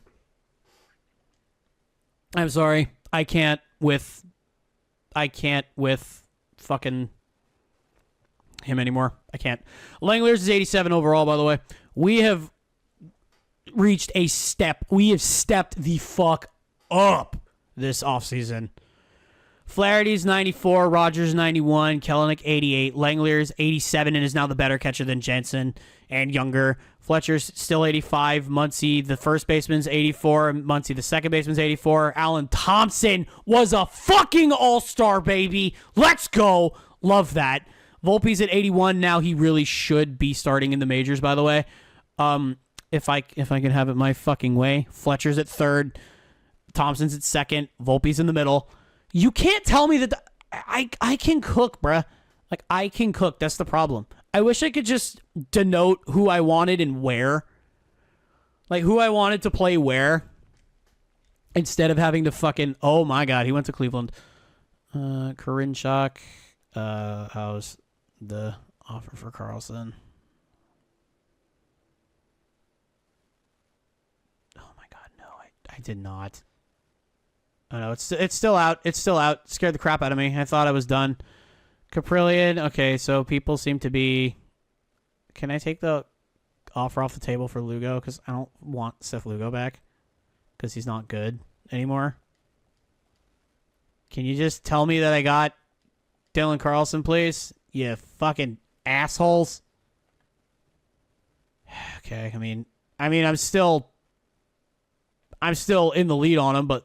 I'm sorry. I can't with fucking him anymore. I can't. Langoliers is 87 overall, by the way. We have reached a step. We have stepped the fuck up this offseason. Flaherty's 94, Rogers 91, Kelenic 88, Langoliers 87 and is now the better catcher than Jensen and Younger. Fletcher's still 85, Muncy the first baseman's 84, Muncy the second baseman's 84. Alan Thompson was a fucking all-star, baby. Let's go. Love that. Volpe's at 81 now. He really should be starting in the majors, by the way. If I can have it my fucking way. Fletcher's at third, Thompson's at second, Volpe's in the middle. You can't tell me that I can cook, bruh. Like, I can cook. That's the problem. I wish I could just denote who I wanted and where. Like, who I wanted to play where. Instead of having to fucking... Oh, my God. He went to Cleveland. Karinchak. How's the offer for Carlson? Oh, my God. No, I did not. Oh, no, it's still out. It's still out. Scared the crap out of me. I thought I was done. Caprillion. Okay, so people seem to be... Can I take the offer off the table for Lugo? Because I don't want Seth Lugo back. Because he's not good anymore. Can you just tell me that I got Dylan Carlson, please? You fucking assholes. Okay, I mean, I'm still in the lead on him, but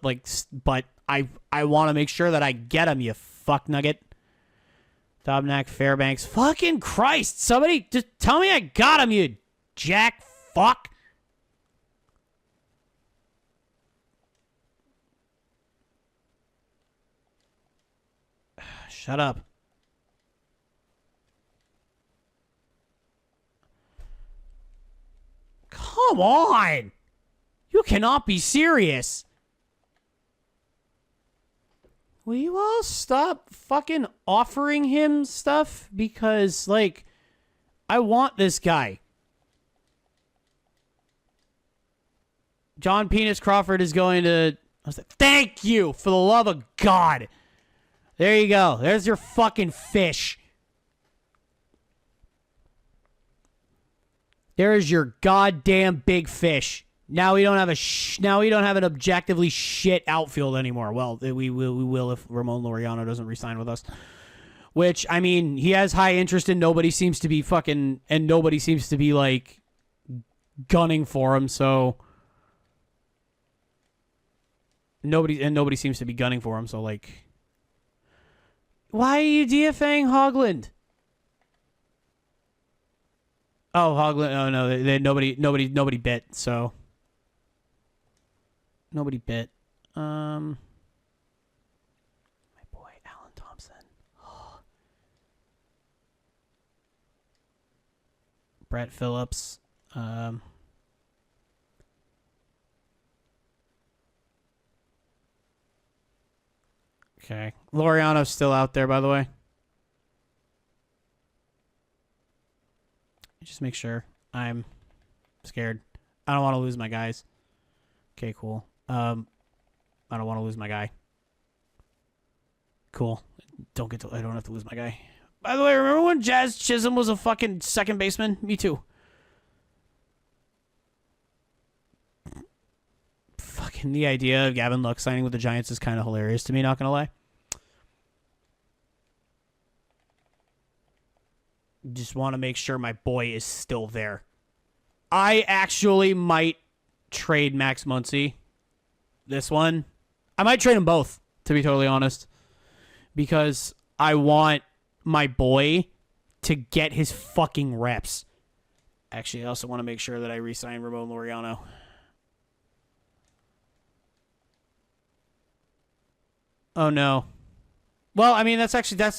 I want to make sure that I get him, you fuck nugget. Dobnak, Fairbanks. Fucking Christ. Somebody just tell me I got him, you jack fuck. Shut up. Come on. You cannot be serious. Will you all stop fucking offering him stuff? Because, like, I want this guy. John Penis Crawford is going to... Thank you, for the love of God. There you go. There's your fucking fish. There is your goddamn big fish. Now we don't have an objectively shit outfield anymore. Well, we will if Ramon Laureano doesn't re-sign with us. Which, I mean, he has high interest and nobody seems to be like gunning for him, so nobody seems to be gunning for him, so like, why are you DFAing Hoagland? Oh, Hoagland. Oh no, nobody bit, so nobody bit. My boy Alan Thompson. Brett Phillips. Okay. Laureano's still out there, by the way. Just make sure. I'm scared. I don't want to lose my guys. Okay, cool. I don't want to lose my guy. Cool. I don't have to lose my guy. By the way, remember when Jazz Chisholm was a fucking second baseman? Me too. Fucking the idea of Gavin Lux signing with the Giants is kind of hilarious to me, not gonna lie. Just want to make sure my boy is still there. I actually might trade Max Muncy. This one. I might trade them both, to be totally honest. Because I want my boy to get his fucking reps. Actually, I also want to make sure that I re-sign Ramon Laureano. Oh, no. Well, I mean, that's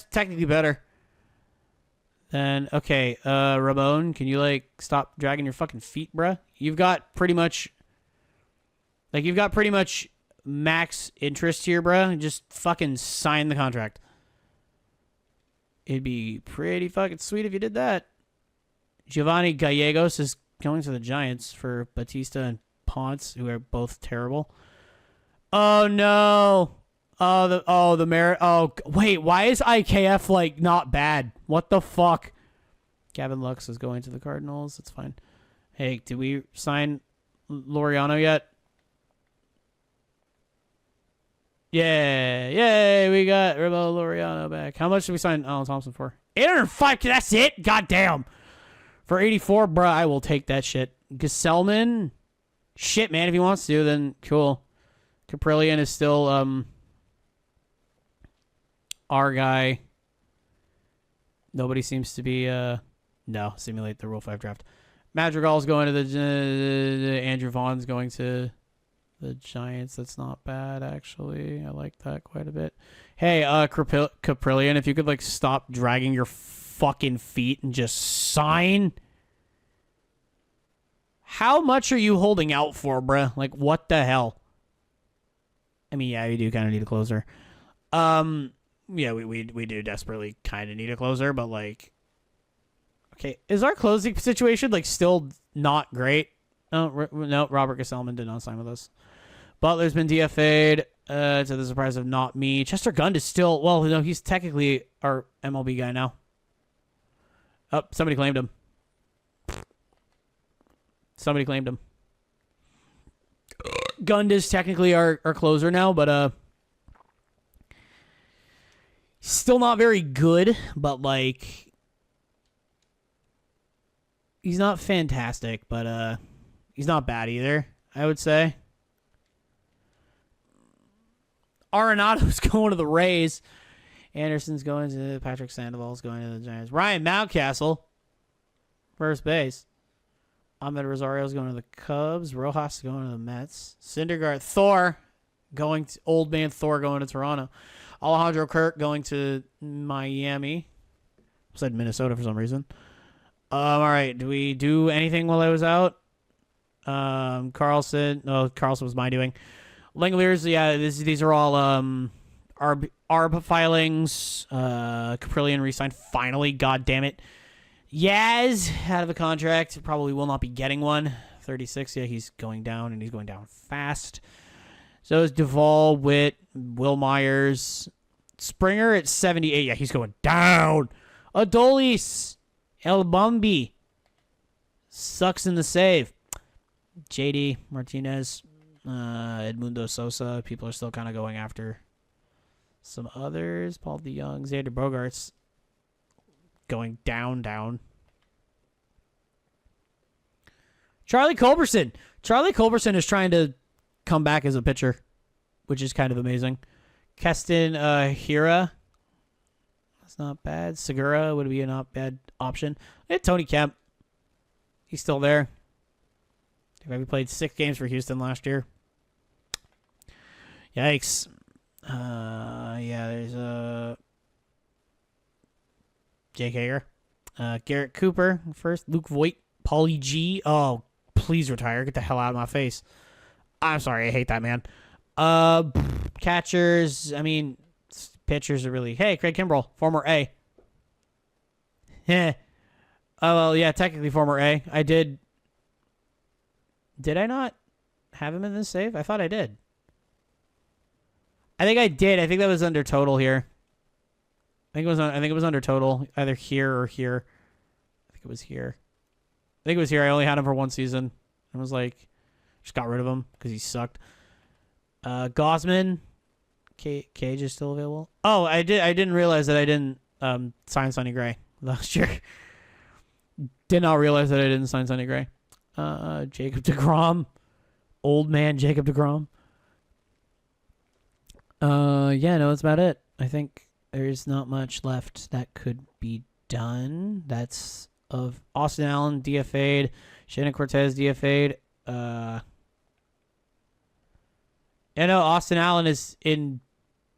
technically better. Then, okay, Ramon, can you, like, stop dragging your fucking feet, bruh? You've got pretty much max interest here, bruh. Just fucking sign the contract. It'd be pretty fucking sweet if you did that. Giovanni Gallegos is going to the Giants for Batista and Ponce, who are both terrible. Oh, no. The merit. Oh, wait, why is IKF, like, not bad? What the fuck? Gavin Lux is going to the Cardinals. That's fine. Hey, did we sign Laureano yet? Yeah. Yay, we got Ramon Laureano back. How much did we sign Alan Thompson for? 805. That's it? Goddamn. For 84, bruh, I will take that shit. Gesellman? Shit, man, if he wants to, then cool. Caprillion is still, our guy. Nobody seems to be no, simulate the Rule 5 draft. Madrigal's going to the Andrew Vaughn's going to the Giants. That's not bad, actually. I like that quite a bit. Hey, Caprillion, if you could, like, stop dragging your fucking feet and just sign. How much are you holding out for, bruh? Like, what the hell? I mean, yeah, you do kind of need a closer. Yeah, we do desperately kind of need a closer, but, like, okay, is our closing situation, like, still not great? No, Robert Gesellman did not sign with us. Butler's been DFA'd, to the surprise of not me. Chester Gund is still, well, no, he's technically our MLB guy now. Oh, somebody claimed him. Gund is technically our closer now, but, still not very good, but, like, he's not fantastic, but he's not bad either, I would say. Arenado's going to the Rays. Anderson's going to Patrick Sandoval's going to the Giants. Ryan Mountcastle, first base. Ahmed Rosario's going to the Cubs. Rojas going to the Mets. Syndergaard, Thor, old man Thor going to Toronto. Alejandro Kirk going to Miami. I said Minnesota for some reason. All right. Do we do anything while I was out? Carlson. No, Carlson was my doing. Langoliers. Yeah, these are all ARB filings. Caprillion re-signed finally. God damn it. Yaz out of a contract. Probably will not be getting one. 36. Yeah, he's going down, and he's going down fast. So is Duvall, Witt, Will Myers. Springer at 78. Yeah, he's going down. Adolis. El Bumby. Sucks in the save. JD Martinez. Edmundo Sosa. People are still kind of going after some others. Paul DeYoung. Xander Bogaerts. Going down. Charlie Culberson. Charlie Culberson is trying to come back as a pitcher, which is kind of amazing. Keston Hira. That's not bad. Segura would be a not bad option. Tony Kemp. He's still there. We played 6 games for Houston last year. Yikes. Yeah, there's Jake Hager. Garrett Cooper first. Luke Voigt. Paulie G. Oh, please retire. Get the hell out of my face. I'm sorry. I hate that man. Catchers. I mean, pitchers are really... Hey, Craig Kimbrell. Former A. Oh, well, yeah, technically former A. I did... Did I not have him in this save? I thought I did. I think I did. I think that was under total here. I think it was under total, either here or here. I think it was here. I only had him for one season. I was like, just got rid of him because he sucked. Gosman, Cage is still available. Oh, I didn't realize that I didn't sign Sonny Gray last year. Did not realize that I didn't sign Sonny Gray. Jacob deGrom, old man Jacob deGrom. Yeah, no, that's about it. I think there's not much left that could be done. That's of Austin Allen DFA'd, Shannon Cortez DFA'd. I know Austin Allen is in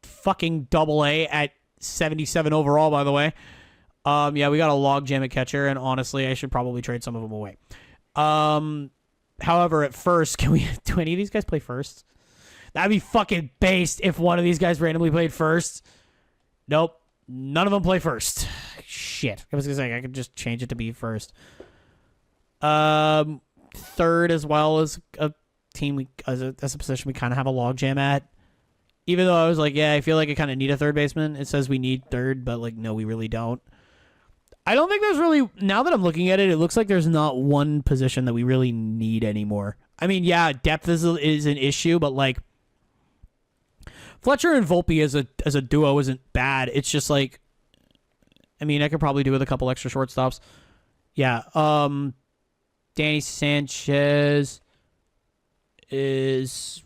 fucking AA at 77 overall, by the way. Yeah, we got a logjam at catcher, and honestly, I should probably trade some of them away. However, at first, do any of these guys play first? That'd be fucking based if one of these guys randomly played first. Nope. None of them play first. Shit. I was going to say, I could just change it to be first. Third as well as a team, as a position we kind of have a logjam at. Even though I was like, yeah, I feel like I kind of need a third baseman. It says we need third, but like, no, we really don't. I don't think there's really, now that I'm looking at it, it looks like there's not one position that we really need anymore. I mean, yeah, depth is an issue, but like, Fletcher and Volpe as a duo isn't bad. It's just like, I mean, I could probably do with a couple extra shortstops. Yeah. Danny Sanchez is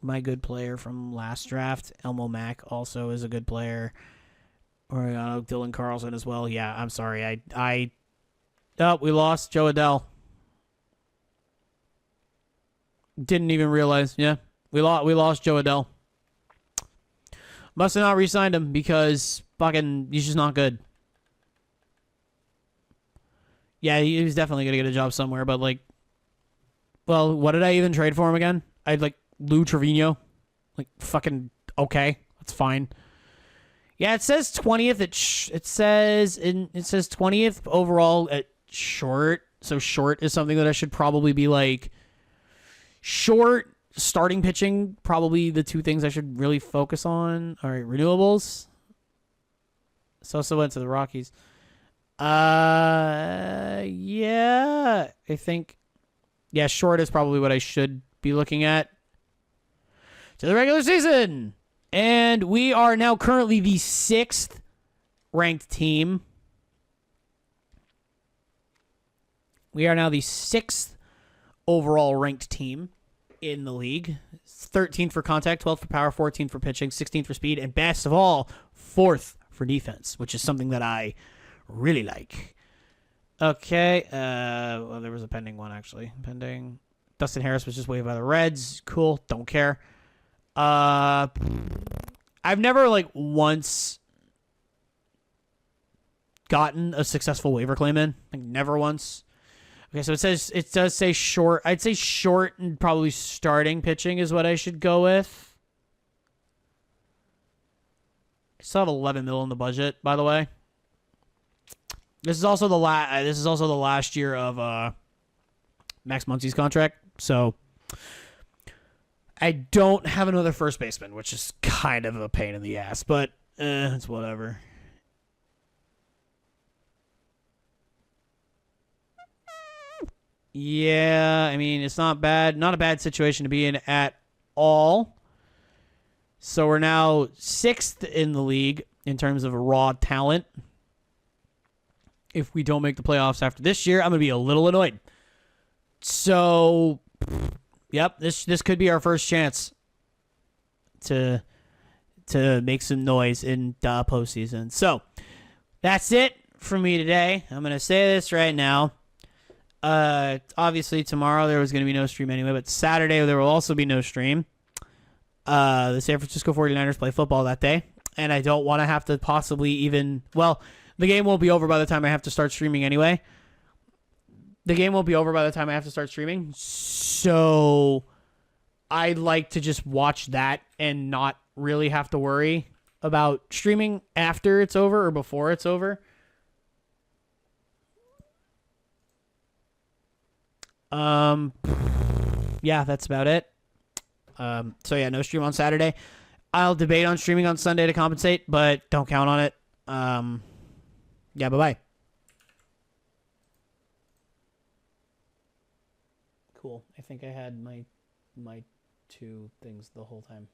my good player from last draft. Elmo Mack also is a good player. Or Dylan Carlson as well. Yeah, I'm sorry. We lost Joe Adell. Didn't even realize. Yeah. We lost Joe Adell. Must have not re-signed him because fucking he's just not good. Yeah, he was definitely going to get a job somewhere, but like, well, what did I even trade for him again? I'd like Lou Trevino. Like, fucking okay. That's fine. Yeah, it says 20th. It says 20th overall at short. So short is something that I should probably be like short. Starting pitching, probably the two things I should really focus on. All right, renewables. Sosa went to the Rockies. Yeah, I think, yeah, short is probably what I should be looking at to the regular season. And we are now currently the 6th ranked team. We are now the 6th overall ranked team in the league. 13th for contact, 12th for power, 14th for pitching, 16th for speed, and best of all, 4th for defense, which is something that I really like. Okay. Well, there was a pending one, actually. Pending. Dustin Harris was just waived by the Reds. Cool. Don't care. I've never, like, once gotten a successful waiver claim in. Like, never once. Okay, so it does say short. I'd say short and probably starting pitching is what I should go with. I still have 11 mil in the budget, by the way. This is also the last year of Max Muncy's contract, so I don't have another first baseman, which is kind of a pain in the ass, but it's whatever. Yeah, I mean, it's not bad. Not a bad situation to be in at all. So we're now 6th in the league in terms of raw talent. If we don't make the playoffs after this year, I'm going to be a little annoyed. So, yep, this could be our first chance to make some noise in the postseason. So, that's it for me today. I'm going to say this right now. Obviously tomorrow there was going to be no stream anyway, but Saturday there will also be no stream. The San Francisco 49ers play football that day, and I don't want to have to possibly even, well, the game won't be over by the time I have to start streaming anyway. So I'd like to just watch that and not really have to worry about streaming after it's over or before it's over. Yeah, that's about it. So yeah, no stream on Saturday. I'll debate on streaming on Sunday to compensate, but don't count on it. Yeah, bye-bye. Cool. I think I had my two things the whole time.